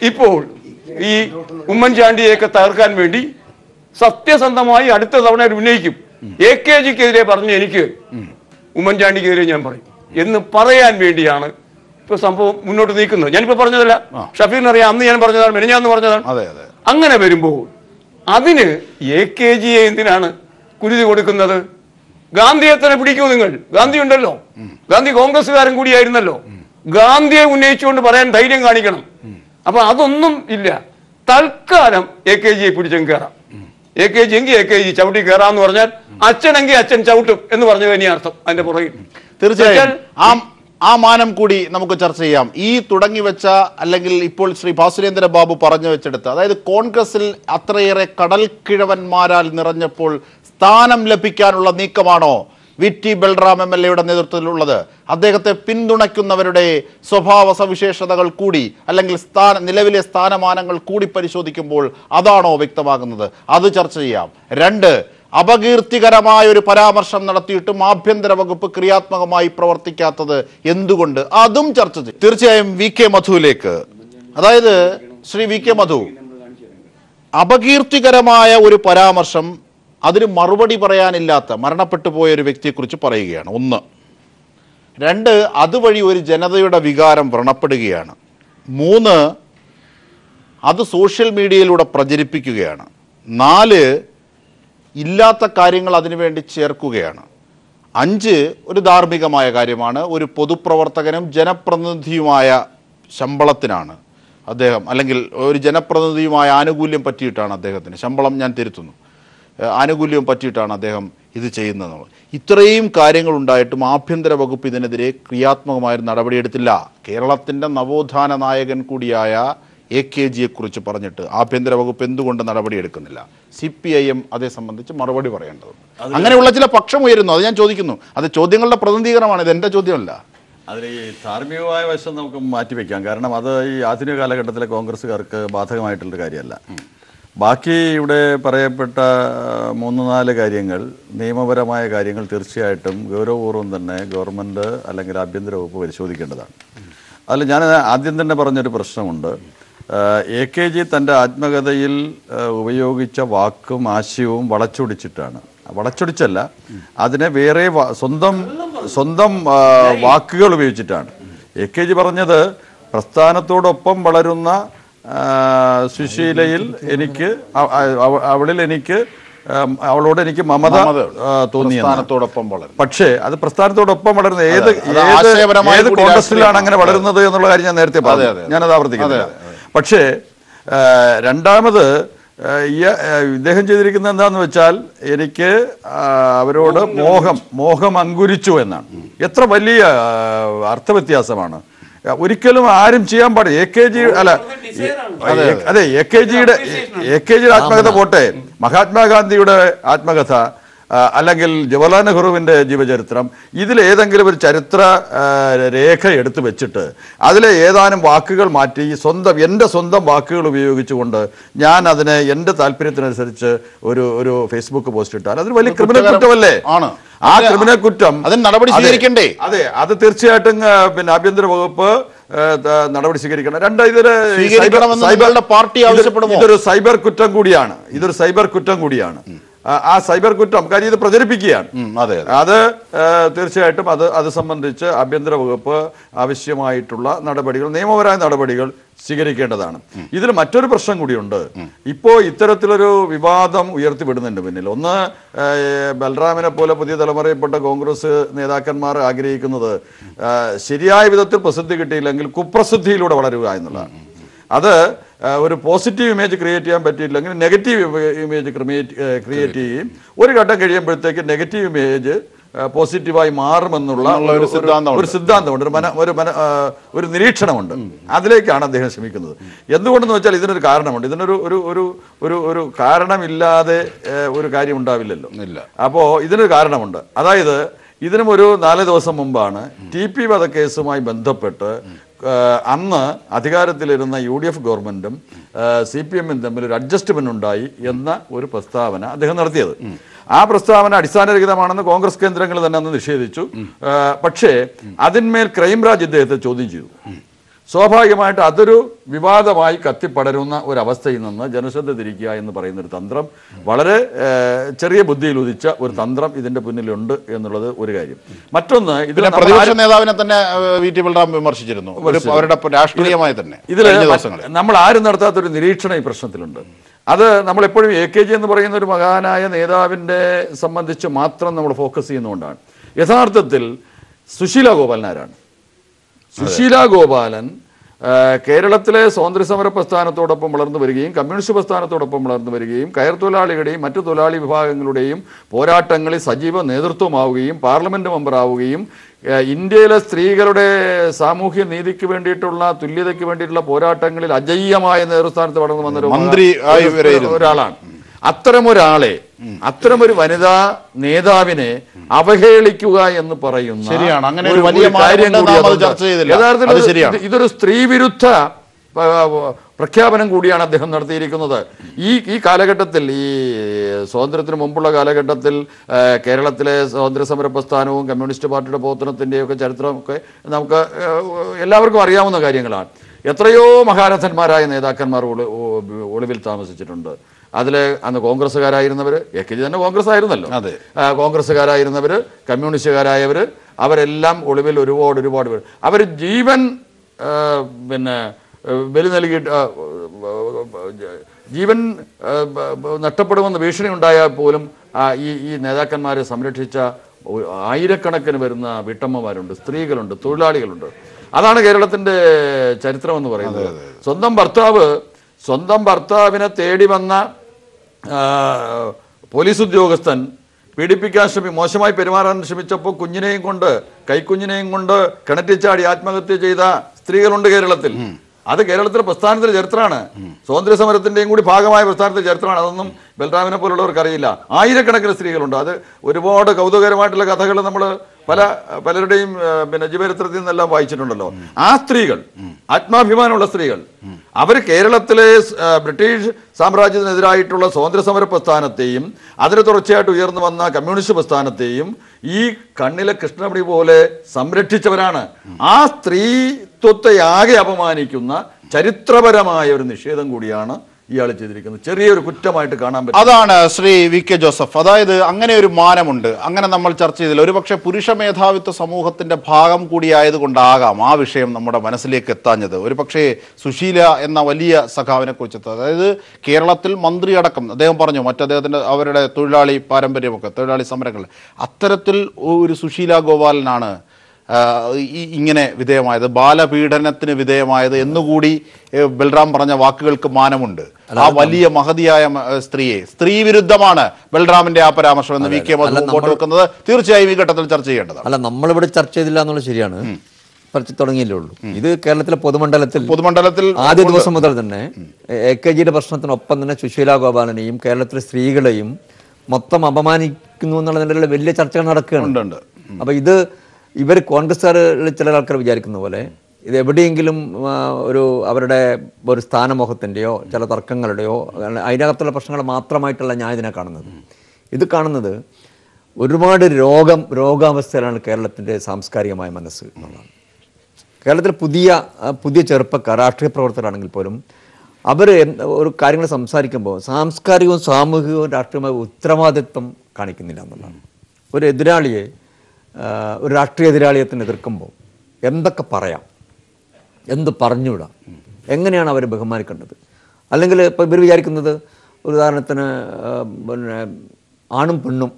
ഇപ്പോൾ ഈ ഉമ്മൻചാണ്ടിയെയൊക്കെ തകർക്കാൻ വേണ്ടി സത്യസന്ധമായി അടുത്ത തവണ ഉന്നയിക്കും. AKGക്കെതിരെ പറഞ്ഞ് എനിക്ക് ഉമ്മൻചാണ്ടിക്കെതിരെ ഞാൻ പറയും എന്ന് പറയാൻ വേണ്ടിയാണ് ഇപ്പൊ സംഭവം മുന്നോട്ട് നീക്കുന്നത്. ഞാനിപ്പോ പറഞ്ഞതല്ല, ഷഫീറിനറിയാം, അന്ന് ഞാൻ പറഞ്ഞതാണ്, മെനഞ്ഞാന്ന് പറഞ്ഞതാണ്. അങ്ങനെ വരുമ്പോൾ അതിന് AKGയെ എന്തിനാണ് കുരുതി കൊടുക്കുന്നത്? ഗാന്ധിയെ തന്നെ പിടിക്കൂ നിങ്ങൾ. ഗാന്ധി ഉണ്ടല്ലോ, ഗാന്ധി കോൺഗ്രസ്സുകാരൻ കൂടിയായിരുന്നല്ലോ. ഗാന്ധിയെ ഉന്നയിച്ചുകൊണ്ട് പറയാൻ ധൈര്യം കാണിക്കണം. അപ്പൊ അതൊന്നും ഇല്ല. തൽക്കാലം AKGയെ പിടിച്ചങ്ങ് കയറാം. AKG എങ്കിൽ AKG ചവിട്ടി കയറാന്ന് പറഞ്ഞാൽ അച്ഛനെങ്കിൽ അച്ഛൻ ചവിട്ടും എന്ന് പറഞ്ഞു കഴിഞ്ഞ അർത്ഥം അതിന്റെ പുറകിൽ. തീർച്ചയായും ആ മാനം കൂടി നമുക്ക് ചർച്ച ചെയ്യാം. ഈ തുടങ്ങി വെച്ച, അല്ലെങ്കിൽ ഇപ്പോൾ ശ്രീ ഭാസുരേന്ദ്ര ബാബു പറഞ്ഞു വെച്ചെടുത്ത്, അതായത് കോൺഗ്രസിൽ അത്രയേറെ കടൽക്കിഴവന്മാരാൽ നിറഞ്ഞപ്പോൾ സ്ഥാനം ലഭിക്കാനുള്ള നീക്കമാണോ VT ബൽറാം MLAയുടെ നേതൃത്വത്തിലുള്ളത്? അദ്ദേഹത്തെ പിന്തുണയ്ക്കുന്നവരുടെ സ്വഭാവ സവിശേഷതകൾ കൂടി, അല്ലെങ്കിൽ നിലവിലെ സ്ഥാനമാനങ്ങൾ കൂടി പരിശോധിക്കുമ്പോൾ അതാണോ വ്യക്തമാകുന്നത്? അത് ചർച്ച ചെയ്യാം. 2, അപകീർത്തികരമായ ഒരു പരാമർശം നടത്തിയിട്ടും ആഭ്യന്തര വകുപ്പ് ക്രിയാത്മകമായി പ്രവർത്തിക്കാത്തത് എന്തുകൊണ്ട്? അതും ചർച്ച ചെയ്യും. തീർച്ചയായും VK മധുവിലേക്ക്. അതായത് ശ്രീ VK മധു, അപകീർത്തികരമായ ഒരു പരാമർശം, അതിന് മറുപടി പറയാനില്ലാത്ത മരണപ്പെട്ടു പോയ ഒരു വ്യക്തിയെക്കുറിച്ച് പറയുകയാണ്, 1. 2, അതുവഴി ഒരു ജനതയുടെ വികാരം വ്രണപ്പെടുകയാണ്. 3, അത് സോഷ്യൽ മീഡിയയിലൂടെ പ്രചരിപ്പിക്കുകയാണ്. 4, ഇല്ലാത്ത കാര്യങ്ങൾ അതിനുവേണ്ടി ചേർക്കുകയാണ്. 5, ഒരു ധാർമ്മികമായ കാര്യമാണ്. ഒരു പൊതുപ്രവർത്തകനും ജനപ്രതിനിധിയുമായ ശമ്പളത്തിനാണ് അദ്ദേഹം, അല്ലെങ്കിൽ ഒരു ജനപ്രതിനിധിയുമായ ആനുകൂല്യം പറ്റിയിട്ടാണ് അദ്ദേഹത്തിന്, ശമ്പളം ഞാൻ തിരുത്തുന്നു, ആനുകൂല്യം പറ്റിയിട്ടാണ് അദ്ദേഹം ഇത് ചെയ്യുന്നത്. ഇത്രയും കാര്യങ്ങളുണ്ടായിട്ടും ആഭ്യന്തര വകുപ്പ് ഇതിനെതിരെ ക്രിയാത്മകമായ നടപടിയെടുത്തില്ല. കേരളത്തിൻ്റെ നവോത്ഥാന നായകൻ കൂടിയായ AKGയെ കുറിച്ച് പറഞ്ഞിട്ട് ആഭ്യന്തര വകുപ്പ് എന്തുകൊണ്ട് നടപടിയെടുക്കുന്നില്ല? CPIM അതേ സംബന്ധിച്ച് മറുപടി പറയേണ്ടതുണ്ട്. അങ്ങനെയുള്ള ചില പക്ഷം ഉയരുന്നു, അത് ഞാൻ ചോദിക്കുന്നു. അത് ചോദ്യങ്ങളുടെ പ്രതിനിധീകരണമാണ്, ഇത് എൻ്റെ ചോദ്യമല്ല. അതിൽ ഈ ധാർമ്മികമായ വശം നമുക്ക് മാറ്റിവെക്കാം. കാരണം അത് ഈ ആധുനിക കാലഘട്ടത്തിലെ കോൺഗ്രസ്സുകാർക്ക് ബാധകമായിട്ടുള്ളൊരു കാര്യമല്ല. ബാക്കി ഇവിടെ പറയപ്പെട്ട 3-4 കാര്യങ്ങൾ, നിയമപരമായ കാര്യങ്ങൾ തീർച്ചയായിട്ടും ഗൗരവപൂർവ്വം തന്നെ ഗവൺമെൻറ് അല്ലെങ്കിൽ ആഭ്യന്തര വകുപ്പ് പരിശോധിക്കേണ്ടതാണ്. അതിൽ ഞാൻ ആദ്യം തന്നെ പറഞ്ഞൊരു പ്രശ്നമുണ്ട്. AKG തൻ്റെ ആത്മകഥയിൽ ഉപയോഗിച്ച വാക്കും ആശയവും വളച്ചൊടിച്ചല്ല, അതിനെ വേറെ സ്വന്തം വാക്കുകൾ ഉപയോഗിച്ചിട്ടാണ്. AKG പറഞ്ഞത് പ്രസ്ഥാനത്തോടൊപ്പം വളരുന്ന സുശീലയിൽ അവളോട് എനിക്ക് മമത തോന്നി. പക്ഷേ അത് പ്രസ്ഥാനത്തോടൊപ്പം വളരുന്ന ഏത് കോൺഗ്രസിലാണ് അങ്ങനെ വളരുന്നത് എന്നുള്ള കാര്യം ഞാൻ നേരത്തെ പറഞ്ഞു, ഞാനത് ആവർത്തിക്കുന്നില്ല. പക്ഷേ രണ്ടാമത് ഇദ്ദേഹം ചെയ്തിരിക്കുന്നത് എന്താന്ന് വെച്ചാൽ, എനിക്ക് അവരോട് മോഹം അങ്കുരിച്ചു എന്നാണ്. എത്ര വലിയ അർത്ഥവ്യത്യാസമാണ്! ഒരിക്കലും ആരും ചെയ്യാൻ പാടില്ല. AKGയുടെ ആത്മകഥ പോട്ടെ, മഹാത്മാഗാന്ധിയുടെ ആത്മകഥ അല്ലെങ്കിൽ ജവഹർലാൽ നെഹ്റുവിൻ്റെ ജീവചരിത്രം, ഇതിലേതെങ്കിലും ഒരു ചരിത്ര രേഖ എടുത്തു വെച്ചിട്ട് അതിലെ ഏതാനും വാക്കുകൾ മാറ്റി എൻ്റെ സ്വന്തം വാക്കുകൾ ഉപയോഗിച്ചുകൊണ്ട് ഞാൻ അതിനെ എൻ്റെ താല്പര്യത്തിനനുസരിച്ച് ഒരു ഫേസ്ബുക്ക് പോസ്റ്റ് ഇട്ടാൽ അതൊരു വലിയ ക്രിമിനൽ കുറ്റമല്ലേ? ആ ക്രിമിനൽ കുറ്റം അതിന് നടപടി സ്വീകരിക്കണ്ടേ? അതെ, അത് തീർച്ചയായിട്ടും പിന്നെ ആഭ്യന്തര വകുപ്പ് നടപടി സ്വീകരിക്കണം. ഇതൊരു സൈബർ കുറ്റം കൂടിയാണ്. ആ സൈബർ കുറ്റം കാര്യം ഇത് പ്രചരിപ്പിക്കുകയാണ്. അത് തീർച്ചയായിട്ടും അത് സംബന്ധിച്ച് ആഭ്യന്തര വകുപ്പ് ആവശ്യമായിട്ടുള്ള നടപടികൾ, നിയമപരമായ നടപടികൾ സ്വീകരിക്കേണ്ടതാണ്. ഇതിൽ മറ്റൊരു പ്രശ്നം കൂടിയുണ്ട്. ഇപ്പോൾ ഇത്തരത്തിലൊരു വിവാദം ഉയർത്തിവിടുന്നുണ്ട് പിന്നിൽ. ഒന്ന്, ബൽറാമിനെ പോലെ പുതിയ തലമുറയിൽപ്പെട്ട കോൺഗ്രസ് നേതാക്കന്മാർ ആഗ്രഹിക്കുന്നത് ശരിയായ വിധത്തിൽ പ്രസിദ്ധി കിട്ടിയില്ലെങ്കിൽ കുപ്രസിദ്ധിയിലൂടെ വളരുക എന്നുള്ളതാണ്. അത് ഒരു പോസിറ്റീവ് ഇമേജ് ക്രിയേറ്റ് ചെയ്യാൻ പറ്റിയില്ലെങ്കിൽ നെഗറ്റീവ് ഇമേജ് ക്രിയേറ്റ് ചെയ്യും. ഒരു ഘട്ടം കഴിയുമ്പോഴത്തേക്ക് നെഗറ്റീവ് ഇമേജ് പോസിറ്റീവായി മാറുമെന്നുള്ള ഒരു സിദ്ധാന്തമുണ്ട്, ഒരു നിരീക്ഷണമുണ്ട്. അതിലേക്കാണ് അദ്ദേഹം ശ്രമിക്കുന്നത്. എന്തുകൊണ്ടെന്ന് വെച്ചാൽ ഇതിനൊരു കാരണമുണ്ട്. ഇതിനൊരു കാരണമില്ലാതെ ഒരു കാര്യം ഉണ്ടാവില്ലല്ലോ. അപ്പോൾ ഇതിനൊരു കാരണമുണ്ട്. അതായത് ഇതിനും ഒരു 4 ദിവസം മുമ്പാണ് TP വധക്കേസുമായി ബന്ധപ്പെട്ട് അന്ന് അധികാരത്തിലിരുന്ന UDF ഗവൺമെന്റും CPM-ഉം തമ്മിൽ ഒരു അഡ്ജസ്റ്റ്മെന്റ് ഉണ്ടായി എന്ന ഒരു പ്രസ്താവന അദ്ദേഹം നടത്തിയത്. ആ പ്രസ്താവന അടിസ്ഥാനരഹിതമാണെന്ന് കോൺഗ്രസ് കേന്ദ്രങ്ങൾ തന്നെ അന്ന് നിഷേധിച്ചു. പക്ഷേ അതിന്മേൽ ക്രൈംബ്രാഞ്ച് ഇദ്ദേഹത്തെ ചോദ്യം ചെയ്തു. സ്വാഭാവികമായിട്ട് അതൊരു വിവാദമായി കത്തിപ്പടരുന്ന ഒരവസ്ഥയിൽ നിന്ന് ജനശ്രദ്ധ തിരിക്കുക എന്ന് പറയുന്ന ഒരു തന്ത്രം, വളരെ ചെറിയ ബുദ്ധിയിൽ ഉദിച്ച ഒരു തന്ത്രം ഇതിന്റെ പിന്നിലുണ്ട് എന്നുള്ളത് ഒരു കാര്യം. മറ്റൊന്ന്, ഇതിലെ പ്രതിപക്ഷ നേതാവിനെ തന്നെ VT ബൽറാം വിമർശിച്ചിരുന്നു, അവരുടെ രാഷ്ട്രീയമായി തന്നെ. ഇതിൽ നമ്മൾ ആരും നടത്താത്തൊരു നിരീക്ഷണം ഈ പ്രശ്നത്തിലുണ്ട്. അത് നമ്മളെപ്പോഴും AKG എന്ന് പറയുന്ന ഒരു മഹാനായ നേതാവിൻ്റെ സംബന്ധിച്ച് മാത്രം നമ്മൾ ഫോക്കസ് ചെയ്യുന്നതുകൊണ്ടാണ്. യഥാർത്ഥത്തിൽ സുശീല ഗോപാലൻ ആരാണ്? സുശീല ഗോപാലൻ കേരളത്തിലെ സ്വാതന്ത്ര്യസമര പ്രസ്ഥാനത്തോടൊപ്പം വളർന്നു വരികയും കമ്മ്യൂണിസ്റ്റ് പ്രസ്ഥാനത്തോടൊപ്പം വളർന്നു വരികയും കയർ തൊഴിലാളികളുടെയും മറ്റു തൊഴിലാളി വിഭാഗങ്ങളുടെയും പോരാട്ടങ്ങളിൽ സജീവ നേതൃത്വമാവുകയും പാർലമെന്റ് മെമ്പറാവുകയും ഇന്ത്യയിലെ സ്ത്രീകളുടെ സാമൂഹ്യ നീതിക്ക് വേണ്ടിയിട്ടുള്ള, തുല്യതയ്ക്ക് വേണ്ടിയിട്ടുള്ള പോരാട്ടങ്ങളിൽ അജയ്യമായ നേതൃസ്ഥാനത്ത് വളർന്നു വന്ന ഒരാളാണ്. അത്തരമൊരു വനിതാ നേതാവിനെ അവഹേളിക്കുക എന്ന് പറയുന്ന യഥാർത്ഥത്തിൽ ഇതൊരു സ്ത്രീവിരുദ്ധ പ്രഖ്യാപനം കൂടിയാണ് അദ്ദേഹം നടത്തിയിരിക്കുന്നത്. ഈ കാലഘട്ടത്തിൽ, ഈ സ്വാതന്ത്ര്യത്തിന് മുമ്പുള്ള കാലഘട്ടത്തിൽ കേരളത്തിലെ സ്വാതന്ത്ര്യ സമര പ്രസ്ഥാനവും കമ്മ്യൂണിസ്റ്റ് പാർട്ടിയുടെ പ്രവർത്തനത്തിൻ്റെയൊക്കെ ചരിത്രമൊക്കെ നമുക്ക് എല്ലാവർക്കും അറിയാവുന്ന കാര്യങ്ങളാണ്. എത്രയോ മഹാരഥന്മാരായ നേതാക്കന്മാർ ഒളിവിൽ താമസിച്ചിട്ടുണ്ട്. അതിൽ അന്ന് കോൺഗ്രസ്സുകാരായിരുന്നവർ, AKG തന്നെ കോൺഗ്രസ് ആയിരുന്നല്ലോ, കോൺഗ്രസ്സുകാരായിരുന്നവർ, കമ്മ്യൂണിസ്റ്റുകാരായവർ, അവരെല്ലാം ഒളിവിൽ ഒരുപാട് പേർ. അവർ ജീവൻ ബലി നൽകിയിട്ട് ജീവൻ നഷ്ടപ്പെടുമെന്ന് ഭീഷണി ഉണ്ടായാൽ പോലും ഈ നേതാക്കന്മാരെ സംരക്ഷിച്ച ആയിരക്കണക്കിന് വരുന്ന വീട്ടമ്മമാരുണ്ട്, സ്ത്രീകളുണ്ട്, തൊഴിലാളികളുണ്ട്. അതാണ് കേരളത്തിൻ്റെ ചരിത്രം എന്ന് പറയുന്നത്. സ്വന്തം ഭർത്താവിനെ തേടി വന്ന പോലീസ് ഉദ്യോഗസ്ഥൻ പീഡിപ്പിക്കാൻ മോശമായി പെരുമാറാൻ ശ്രമിച്ചപ്പോൾ കൈക്കുഞ്ഞിനെയും കൊണ്ട് കിണറ്റിച്ചാടി ആത്മഹത്യ ചെയ്ത സ്ത്രീകളുണ്ട് കേരളത്തിൽ. അത് കേരളത്തിലെ പ്രസ്ഥാനത്തിന്റെ ചരിത്രമാണ്, സ്വാതന്ത്ര്യ സമരത്തിന്റെയും കൂടി ഭാഗമായ പ്രസ്ഥാനത്തിന്റെ ചരിത്രമാണ്. അതൊന്നും ബൽറാമിനെ പോലുള്ളവർക്ക് അറിയില്ല. ആയിരക്കണക്കിന് സ്ത്രീകളുണ്ട്. അത് ഒരുപാട് കൗതുകകരമായിട്ടുള്ള കഥകൾ നമ്മൾ പലരുടെയും ജീവചരിത്രത്തിൽ നിന്നെല്ലാം വായിച്ചിട്ടുണ്ടല്ലോ. ആ സ്ത്രീകൾ, ആത്മാഭിമാനമുള്ള സ്ത്രീകൾ, അവർ കേരളത്തിലെ ബ്രിട്ടീഷ് സാമ്രാജ്യത്തിനെതിരായിട്ടുള്ള സ്വാതന്ത്ര്യ സമര പ്രസ്ഥാനത്തെയും അതിന് തുടർച്ചയായിട്ട് ഉയർന്നു വന്ന കമ്മ്യൂണിസ്റ്റ് പ്രസ്ഥാനത്തെയും ഈ കണ്ണിലെ കൃഷ്ണമണി പോലെ സംരക്ഷിച്ചവരാണ്. ആ സ്ത്രീത്വത്തെ ആകെ അപമാനിക്കുന്ന ചരിത്രപരമായ ഒരു നിഷേധം കൂടിയാണ് ഇയാൾ ചെയ്തിരിക്കുന്നത്. ചെറിയൊരു കുറ്റമായിട്ട് കാണാൻ പറ്റും. അതാണ് ശ്രീ വി കെ ജോസഫ്. അതായത് അങ്ങനെ ഒരു മാനമുണ്ട്. അങ്ങനെ നമ്മൾ ചർച്ച ചെയ്തില്ല. ഒരുപക്ഷെ പുരുഷ മേധാവിത്വ സമൂഹത്തിന്റെ ഭാഗം കൂടിയായതുകൊണ്ടാകാം ആ വിഷയം നമ്മുടെ മനസ്സിലേക്ക് എത്താഞ്ഞത്. ഒരുപക്ഷെ സുശീല എന്ന വലിയ സഖാവിനെ കുറിച്ച്, അതായത് കേരളത്തിൽ മന്ത്രി അടക്കം അദ്ദേഹം പറഞ്ഞു മറ്റദ്ദേഹത്തിന്റെ അവരുടെ തൊഴിലാളി പാരമ്പര്യമൊക്കെ, തൊഴിലാളി സമരങ്ങൾ, അത്തരത്തിൽ ഒരു സുശീല ഗോപാലനാണ് ഇങ്ങനെ വിധേയമായത്, ബാലപീഡനത്തിന് വിധേയമായത് എന്നുകൂടി ബൽറാം പറഞ്ഞ വാക്കുകൾക്ക് മാനമുണ്ട്. ആ വലിയ മഹതിയായ സ്ത്രീയെ, സ്ത്രീ വിരുദ്ധമാണ് ബൽറാമിന്റെ ആ പരാമർശം എന്ന് വി കെ മധു മുമ്പോട്ട് വെക്കുന്നത് തീർച്ചയായും ഈ ഘട്ടത്തിൽ ചർച്ച ചെയ്യേണ്ടതാണ്. അല്ല, നമ്മളിവിടെ ചർച്ച ചെയ്തില്ല എന്നുള്ളത് ശരിയാണ്, തുടങ്ങിയല്ലേ ഉള്ളൂ. ഇത് കേരളത്തിലെ പൊതുമണ്ഡലത്തിൽ ആദ്യ ദിവസം മുതൽ തന്നെ AKGയുടെ പ്രശ്നത്തിനൊപ്പം തന്നെ സുശീല ഗോപാലനെയും കേരളത്തിലെ സ്ത്രീകളെയും മൊത്തം അപമാനിക്കുന്നു എന്നുള്ളതിന്റെ വലിയ ചർച്ചകൾ നടക്കുകയാണ്. അപ്പൊ ഇത് ഇവർ കോൺഗ്രസ്സുകാരിൽ ചില ആൾക്കാർ വിചാരിക്കുന്ന പോലെ ഇത് എവിടെയെങ്കിലും അവരുടെ ഒരു സ്ഥാനമോഹത്തിൻ്റെയോ ചില തർക്കങ്ങളുടെയോ അതിനകത്തുള്ള പ്രശ്നങ്ങൾ മാത്രമായിട്ടുള്ള ഞാൻ ഇതിനെ കാണുന്നത്. ഇത് കാണുന്നത് ഒരുപാട് രോഗാവസ്ഥയിലാണ് കേരളത്തിൻ്റെ സാംസ്കാരികമായ മനസ്സ് എന്നുള്ളതാണ്. കേരളത്തിൽ പുതിയ ചെറുപ്പക്കാർ, രാഷ്ട്രീയ പ്രവർത്തകരാണെങ്കിൽ പോലും അവർ ഒരു കാര്യങ്ങൾ സംസാരിക്കുമ്പോൾ സാംസ്കാരികവും സാമൂഹികവും രാഷ്ട്രീയമായ ഉത്തരവാദിത്വം കാണിക്കുന്നില്ല എന്നുള്ളതാണ്. ഒരു രാഷ്ട്രീയ എതിരാളിയത്തിന് എതിർക്കുമ്പോൾ എന്തൊക്കെ പറയാം, എന്ത് പറഞ്ഞുവിടാം, എങ്ങനെയാണ് അവർ ബഹുമാനിക്കേണ്ടത്. അല്ലെങ്കിൽ ഇപ്പോൾ ഇവർ വിചാരിക്കുന്നത് ഒരു ഉദാഹരണത്തിന് ആണും പെണ്ണും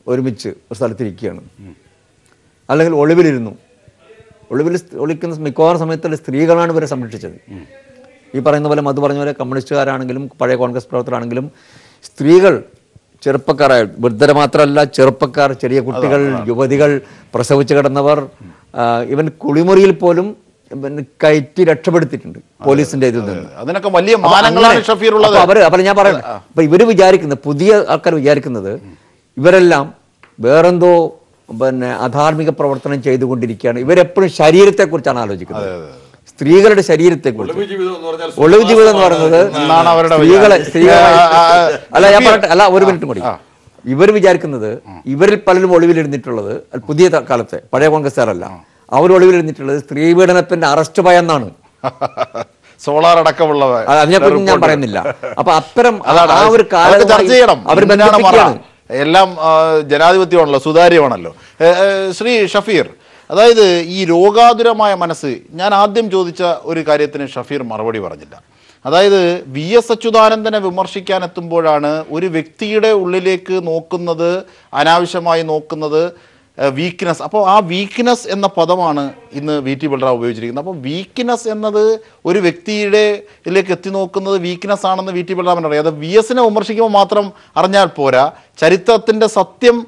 ഒരുമിച്ച് ഒരു സ്ഥലത്തിരിക്കുകയാണ്, അല്ലെങ്കിൽ ഒളിക്കുന്ന മിക്കവാറും സമയത്തുള്ള സ്ത്രീകളാണ് ഇവരെ സംരക്ഷിച്ചത്. ഈ പറയുന്ന പോലെ മധു പറഞ്ഞ പോലെ കമ്മ്യൂണിസ്റ്റുകാരാണെങ്കിലും പഴയ കോൺഗ്രസ് പ്രവർത്തകരാണെങ്കിലും സ്ത്രീകൾ, ചെറുപ്പക്കാരായ വൃദ്ധര മാത്രമല്ല, ചെറുപ്പക്കാർ, ചെറിയ കുട്ടികൾ, യുവതികൾ, പ്രസവിച്ച് കിടന്നവർ, ഇവൻ കുളിമുറിയിൽ പോലും കയറ്റി രക്ഷപ്പെടുത്തിയിട്ടുണ്ട് പോലീസിന്റെ ഇതിൽ നിന്ന്. അതിനൊക്കെ വലിയ മാനങ്ങളാണ് ഷഫീറുള്ളത്. അപ്പോൾ ഞാൻ പറയുന്നത്, അപ്പൊ ഇവര് വിചാരിക്കുന്നത്, പുതിയ ആൾക്കാർ വിചാരിക്കുന്നത് ഇവരെല്ലാം വേറെന്തോ അധാർമിക പ്രവർത്തനം ചെയ്തുകൊണ്ടിരിക്കുകയാണ്. ഇവരെപ്പോഴും ശരീരത്തെക്കുറിച്ചാണ് ആലോചിക്കുന്നത്, സ്ത്രീകളുടെ ശരീരത്തെക്കുറിച്ച്. ഒളിവ് ജീവിതം എന്ന് പറയുന്നത് ഒരു മിനിറ്റ് കൂടി. ഇവർ വിചാരിക്കുന്നത് ഇവരിൽ പലരും ഒളിവിലിരുന്നിട്ടുള്ളത്, പുതിയ കാലത്തെ പഴയ കോൺഗ്രസ്സുകാരല്ല, അവർ ഒളിവിലിരുന്നിട്ടുള്ളത് സ്ത്രീപീഡനത്തിന്റെ അറസ്റ്റ് ഭയന്നാണ്. സോളാർ അടക്കമുള്ള അതിനെക്കുറിച്ച് ഞാൻ പറയുന്നില്ല. അപ്പൊ അത്തരം ആ ഒരു ചർച്ച ചെയ്യണം. എല്ലാം ജനാധിപത്യമാണല്ലോ, സുതാര്യമാണല്ലോ. ശ്രീ ഷഫീർ, അതായത് ഈ രോഗാതുരമായ മനസ്സ്, ഞാൻ ആദ്യം ചോദിച്ച ഒരു കാര്യത്തിന് ഷഫീർ മറുപടി പറഞ്ഞില്ല. അതായത് VS അച്യുതാനന്ദനെ വിമർശിക്കാൻ എത്തുമ്പോഴാണ് ഒരു വ്യക്തിയുടെ ഉള്ളിലേക്ക് നോക്കുന്നത്, അനാവശ്യമായി നോക്കുന്നത് വീക്ക്നെസ്. അപ്പോൾ ആ വീക്ക്നെസ് എന്ന പദമാണ് ഇന്ന് VT ബൽറാം ഉപയോഗിച്ചിരിക്കുന്നത്. അപ്പോൾ വീക്ക്നെസ് എന്നത് ഒരു വ്യക്തിയിലേക്ക് എത്തി നോക്കുന്നത് വീക്ക്നെസ് ആണെന്ന് VT ബൽറാമിന് അറിയാം. അത് VSനെ വിമർശിക്കുമ്പോൾ മാത്രം അറിഞ്ഞാൽ പോരാ, ചരിത്രത്തിൻ്റെ സത്യം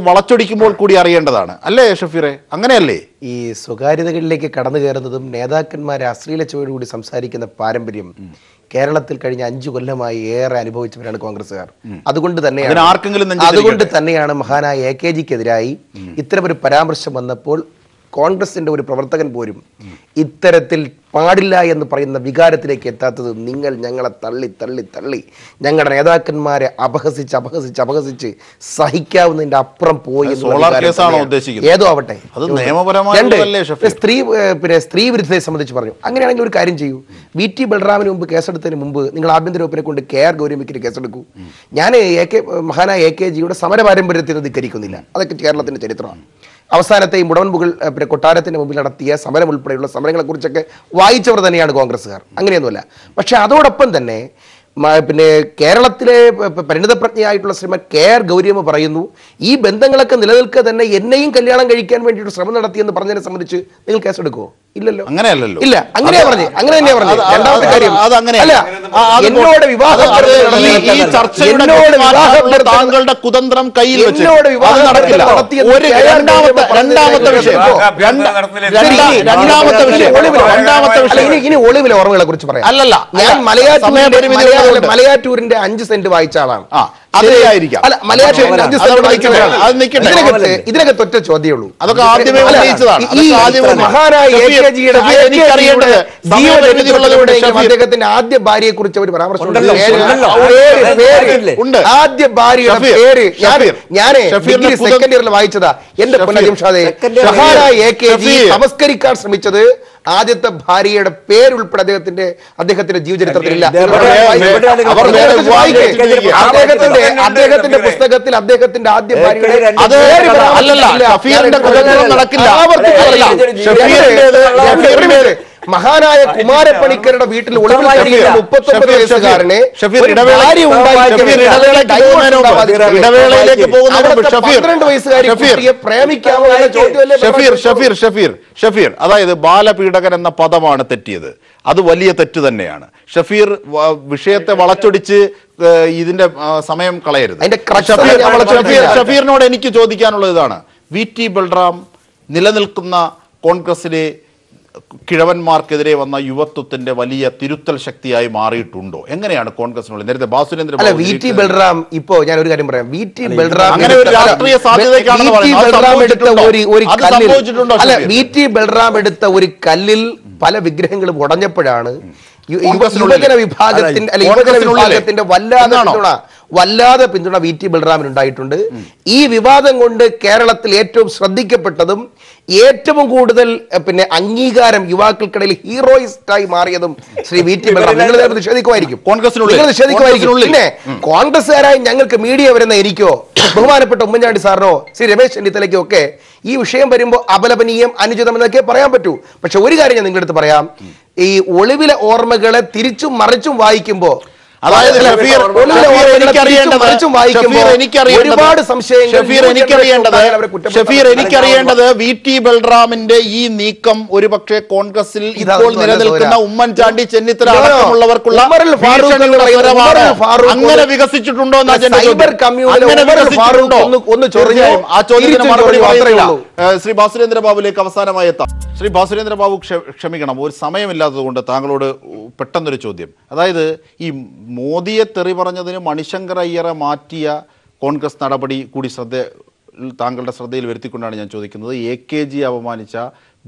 വളച്ചൊടിക്കുമ്പോൾ കൂടി അറിയേണ്ടതാണ്, അല്ലേ ഷഫീറെ? അങ്ങനെയല്ലേ? ഈ സ്വകാര്യതകളിലേക്ക് കടന്നു കയറുന്നതും നേതാക്കന്മാരെ അശ്ലീല ചുവയോടുകൂടി സംസാരിക്കുന്ന പാരമ്പര്യം കേരളത്തിൽ കഴിഞ്ഞ 5 കൊല്ലമായി ഏറെ അനുഭവിച്ചവരാണ് കോൺഗ്രസ്സുകാർ. അതുകൊണ്ട് തന്നെയാണ് മഹാനായ AKGക്കെതിരായി ഇത്തരമൊരു പരാമർശം വന്നപ്പോൾ കോൺഗ്രസിന്റെ ഒരു പ്രവർത്തകൻ പോലും ഇത്തരത്തിൽ പാടില്ല എന്ന് പറയുന്ന വികാരത്തിലേക്ക് എത്താത്തത്. നിങ്ങൾ ഞങ്ങളെ തള്ളി ഞങ്ങളുടെ നേതാക്കന്മാരെ അപഹസിച്ച് സഹിക്കാവുന്നതിന്റെ അപ്പുറം പോയി. ഏതോ ആവട്ടെ, സ്ത്രീ വിരുദ്ധതയെ സംബന്ധിച്ച് പറഞ്ഞു. അങ്ങനെയാണെങ്കിൽ ഒരു കാര്യം ചെയ്യൂ, VT ബൽറാമിന് മുമ്പ് കേസെടുത്തതിന് മുമ്പ് നിങ്ങൾ ആഭ്യന്തര വകുപ്പിനെ കൊണ്ട് KR ഗൗരിയമ്മയ്ക്ക് കേസെടുക്കൂ. ഞാൻ മഹാനായ AKGയുടെ സമര പാരമ്പര്യത്തിന് ധിക്കരിക്കുന്നില്ല, അതൊക്കെ കേരളത്തിന്റെ ചരിത്രമാണ്. അവസാനത്തെ ഈ മുടവൻമുകൾ കൊട്ടാരത്തിന് മുമ്പിൽ നടത്തിയ സമരം ഉൾപ്പെടെയുള്ള സമരങ്ങളെ കുറിച്ചൊക്കെ വായിച്ചവർ തന്നെയാണ് കോൺഗ്രസ്സുകാർ, അങ്ങനെയൊന്നുമല്ല. പക്ഷെ അതോടൊപ്പം തന്നെ കേരളത്തിലെ പരിണിതപ്രജ്ഞയായിട്ടുള്ള ശ്രീമതി KR ഗൗരിയമ്മ പറയുന്നു, ഈ ബന്ധങ്ങളൊക്കെ നിലനിൽക്കുക തന്നെ എന്നെയും കല്യാണം കഴിക്കാൻ വേണ്ടിയിട്ട് ശ്രമം നടത്തിയെന്ന് പറഞ്ഞതിനെ സംബന്ധിച്ച് നിങ്ങൾ കേസെടുക്കുമോ? ഇല്ലല്ലോ, അങ്ങനെയല്ലല്ലോ. ഇല്ല, അങ്ങനെയാ പറഞ്ഞത്. അങ്ങനെ തന്നെയാ പറഞ്ഞത്. രണ്ടാമത്തെ കാര്യം, എന്നോട് വിവാഹം താങ്കളുടെ കുതന്ത്രം കയ്യിൽ വെച്ച് അത് നടക്കില്ല. ഒരു രണ്ടാമത്തെ വിഷയം ഇനി ഒളിവിലെ ഓർമ്മകളെ കുറിച്ച് പറയാം. അല്ലല്ല, ഞാൻ മലയാറ്റൂരിന്റെ 5 സെന്റ് വായിച്ച ആളാണ്. അല്ല, മലയാറ്റൂരിന്റെ 5 സെന്റ് വായിച്ചതാണ്. ഇതിനകത്ത് ഒറ്റ ചോദ്യമേ ഉള്ളൂ. അതൊക്കെ ആദ്യമേ ഉന്നയിച്ചതാണ്. മഹാനായ അദ്ദേഹത്തിന്റെ ആദ്യ ഭാര്യയെ കുറിച്ച് അവർ പരാമർശിച്ചു. ആദ്യ ഭാര്യയുടെ പേര് ഞാൻ ഡിഗ്രി സെക്കൻഡ് ഇയറിൽ വായിച്ചതാ. എന്റെ പുനർജംഷാദെ, മഹാനായ AKG സംസ്കരിക്കാൻ ശ്രമിച്ചത് ആദ്യത്തെ ഭാര്യയുടെ പേരുൾപ്പെടെ അദ്ദേഹത്തിന്റെ ജീവചരിത്രത്തിലില്ല. അദ്ദേഹത്തിന്റെ പുസ്തകത്തിൽ അദ്ദേഹത്തിന്റെ ആദ്യ ഭാര്യയുടെ മഹാനായ കുമാരപ്പണിക്കരുടെ വീട്ടിൽ ഒളിവിൽ കഴിയുന്ന 39 വയസ്സുകാരനെ ഭാര്യ ഇടവേളയിലേക്ക് പോകുന്ന 12 വയസ്സുകാരി കുട്ടിയെ പ്രേമിക്കാമോ എന്ന ചോദ്യമല്ലേ ഷഫീർ, അതായത് ബാലപീഡകൻ എന്ന പദമാണ് തെറ്റിയത്. അത് വലിയ തെറ്റ് തന്നെയാണ്. ഷഫീർ വിഷയത്തെ വളച്ചൊടിച്ച് ഇതിന്റെ സമയം കളയരുത്. ഷഫീറിനോട് എനിക്ക് ചോദിക്കാനുള്ളത് ഇതാണ്. VT ബൽറാം നിലനിൽക്കുന്ന കോൺഗ്രസിലെ കിഴവന്മാർക്കെതിരെ വന്ന യുവത്വത്തിന്റെ വലിയ തിരുത്തൽ ശക്തിയായി മാറിയിട്ടുണ്ടോ? എങ്ങനെയാണ് കോൺഗ്രസിനുള്ളിൽ? നേരത്തെ ബാസുരേന്ദ്ര VT ബൽറാം ഇപ്പോ ഞാൻ ഒരു കാര്യം പറയാം. VT ബൽറാം അങ്ങനെ ഒരു രാഷ്ട്രീയ സാധ്യതയ്ക്കാണെന്ന് VT ബൽറാം എടുത്ത ഒരു കല്ലിൽ പല വിഗ്രഹങ്ങളും ഉടഞ്ഞപ്പോഴാണ് യുവജന വിഭാഗത്തിന്റെ വല്ലാതെ പിന്തുണ VT ബൽറാമിന് ഉണ്ടായിട്ടുണ്ട്. ഈ വിവാദം കൊണ്ട് കേരളത്തിൽ ഏറ്റവും ശ്രദ്ധിക്കപ്പെട്ടതും ഏറ്റവും കൂടുതൽ അംഗീകാരം യുവാക്കൾക്കിടയിൽ ഹീറോയിസ്റ്റായി മാറിയതും ശ്രീ VT ബൽറാം. നിങ്ങൾ നിഷേധിക്കുമായിരിക്കും. പിന്നെ കോൺഗ്രസ്സുകാരായി ഞങ്ങൾക്ക് മീഡിയ വരുന്ന എനിക്കോ ബഹുമാനപ്പെട്ട ഉമ്മൻചാണ്ടി സാറിനോ ശ്രീ രമേശ് ചെന്നിത്തലയ്ക്കോ ഒക്കെ ഈ വിഷയം വരുമ്പോൾ അപലപനീയം, അനുചിതം എന്നൊക്കെ പറയാൻ പറ്റൂ. പക്ഷെ ഒരു കാര്യം ഞാൻ നിങ്ങളുടെ അടുത്ത് പറയാം. ഈ ഒളിവിലെ ഓർമ്മകളെ തിരിച്ചും മറിച്ചും വായിക്കുമ്പോ ഒരുപാട് എനിക്കറിയേണ്ടത് VT ബൽറാമിന്റെ ഈ നീക്കം ഒരുപക്ഷെ കോൺഗ്രസിൽ ഇപ്പോൾ നിലനിൽക്കുന്ന ഉമ്മൻചാണ്ടി, ചെന്നിത്തല അടക്കമുള്ളവർക്കുള്ള അങ്ങനെ വികസിച്ചിട്ടുണ്ടോ? ആ ചോദ്യത്തിന് മറുപടി പറയില്ല. ശ്രീ ബാസുരേന്ദ്ര ബാബുലേക്ക് അവസാനമായി എത്താം. ശ്രീ ബാസുരേന്ദ്ര ബാബു, ക്ഷമിക്കണം, ഒരു സമയമില്ലാത്തത് കൊണ്ട് താങ്കളോട് പെട്ടെന്നൊരു ചോദ്യം. അതായത് ഈ മോദിയെ തെറി പറഞ്ഞതിന് മണിശങ്കർ അയ്യറെ മാറ്റിയ കോൺഗ്രസ് നടപടി കൂടി താങ്കളുടെ ശ്രദ്ധയിൽ വരുത്തിക്കൊണ്ടാണ് ഞാൻ ചോദിക്കുന്നത്. AKG അപമാനിച്ച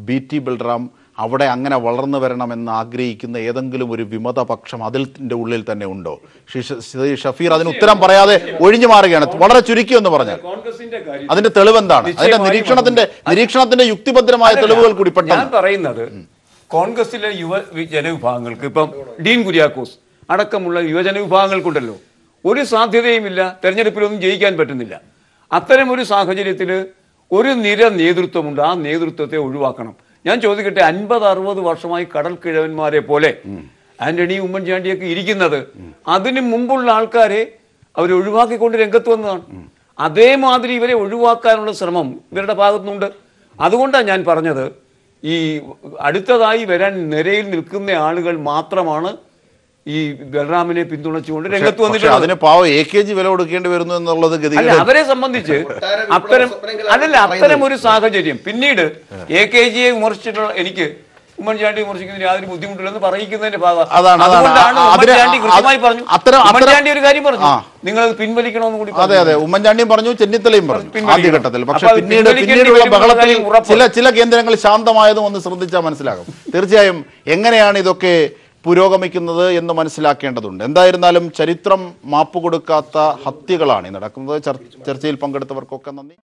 VT ബൽറാം അവിടെ അങ്ങനെ വളർന്നു വരണമെന്ന് ആഗ്രഹിക്കുന്ന ഏതെങ്കിലും ഒരു വിമതപക്ഷം അതിൻ്റെ ഉള്ളിൽ തന്നെ ഉണ്ടോ? ഷഫീർ അതിന് ഉത്തരം പറയാതെ ഒഴിഞ്ഞു മാറുകയാണ്. വളരെ ചുരുക്കി എന്ന് പറഞ്ഞാൽ അതിന്റെ തെളിവെന്താണ്? അതിന്റെ നിരീക്ഷണത്തിന്റെ യുക്തിഭദ്രമായ തെളിവുകൾ കൂടി പെട്ടെന്ന് പറയുന്നത്. കോൺഗ്രസിലെ യുവ ജനവിഭാഗങ്ങൾക്ക് ഇപ്പം ഡീൻ കുര്യാക്കോസ് അടക്കമുള്ള യുവജന വിഭാഗങ്ങൾക്കുണ്ടല്ലോ ഒരു സാധ്യതയുമില്ല, തെരഞ്ഞെടുപ്പിലൊന്നും ജയിക്കാൻ പറ്റുന്നില്ല. അത്തരം ഒരു സാഹചര്യത്തിൽ ഒരു നിര നേതൃത്വമുണ്ട്, ആ നേതൃത്വത്തെ ഒഴിവാക്കണം. ഞാൻ ചോദിക്കട്ടെ, 50-60 വർഷമായി കടൽ കിഴവന്മാരെ പോലെ ആന്റണി, ഉമ്മൻചാണ്ടിയൊക്കെ ഇരിക്കുന്നത്, അതിന് മുമ്പുള്ള ആൾക്കാരെ അവർ ഒഴിവാക്കിക്കൊണ്ട് രംഗത്ത് വന്നതാണ്. അതേമാതിരി ഇവരെ ഒഴിവാക്കാനുള്ള ശ്രമം ഇവരുടെ ഭാഗത്തുനിന്നുണ്ട്. അതുകൊണ്ടാണ് ഞാൻ പറഞ്ഞത്, ഈ അടുത്തതായി വരാൻ നിരയിൽ നിൽക്കുന്ന ആളുകൾ മാത്രമാണ് ഈ ബൽറാമിനെ പിന്തുണച്ചുകൊണ്ട് രംഗത്ത് വന്നിട്ടുണ്ട്. അതിന് പാവം AKG വില കൊടുക്കേണ്ടി വരുന്നു എന്നുള്ളത് അവരെ സംബന്ധിച്ച് അത്തരം ഒരു സാഹചര്യം. പിന്നീട് AKGയെ വിമർശിച്ചിട്ടുള്ള എനിക്ക് ഉമ്മൻചാണ്ടി വിമർശിക്കുന്നതിന് യാതൊരു ബുദ്ധിമുട്ടില്ലെന്ന് പറയിക്കുന്നതിന്റെ ഭാഗം. അതുകൊണ്ടാണ് ഉമ്മൻചാണ്ടി കൃത്യമായി പറഞ്ഞു. ഉമ്മൻചാണ്ടി ഒരു കാര്യം പറഞ്ഞു, നിങ്ങൾ പിൻവലിക്കണമെന്ന് കൂടി. അതെ, ഉമ്മൻചാണ്ടിയും പറഞ്ഞു, ചെന്നിത്തലയും പറഞ്ഞു ആദ്യഘട്ടത്തിൽ. പക്ഷെ പിന്നീടുള്ള ബഹളത്തിൽ ചില കേന്ദ്രങ്ങൾ ശാന്തമായതും ഒന്ന് ശ്രദ്ധിച്ചാൽ മനസ്സിലാകും. തീർച്ചയായും എങ്ങനെയാണ് ഇതൊക്കെ പുരോഗമിക്കുന്നത് എന്ന് മനസ്സിലാക്കേണ്ടതുണ്ട്. എന്തായിരുന്നാലും ചരിത്രം മാപ്പ് കൊടുക്കാത്ത ഹത്യകളാണ് നടക്കുന്നത്. ചർച്ചയിൽ പങ്കെടുത്തവർക്കൊക്കെ നന്ദി.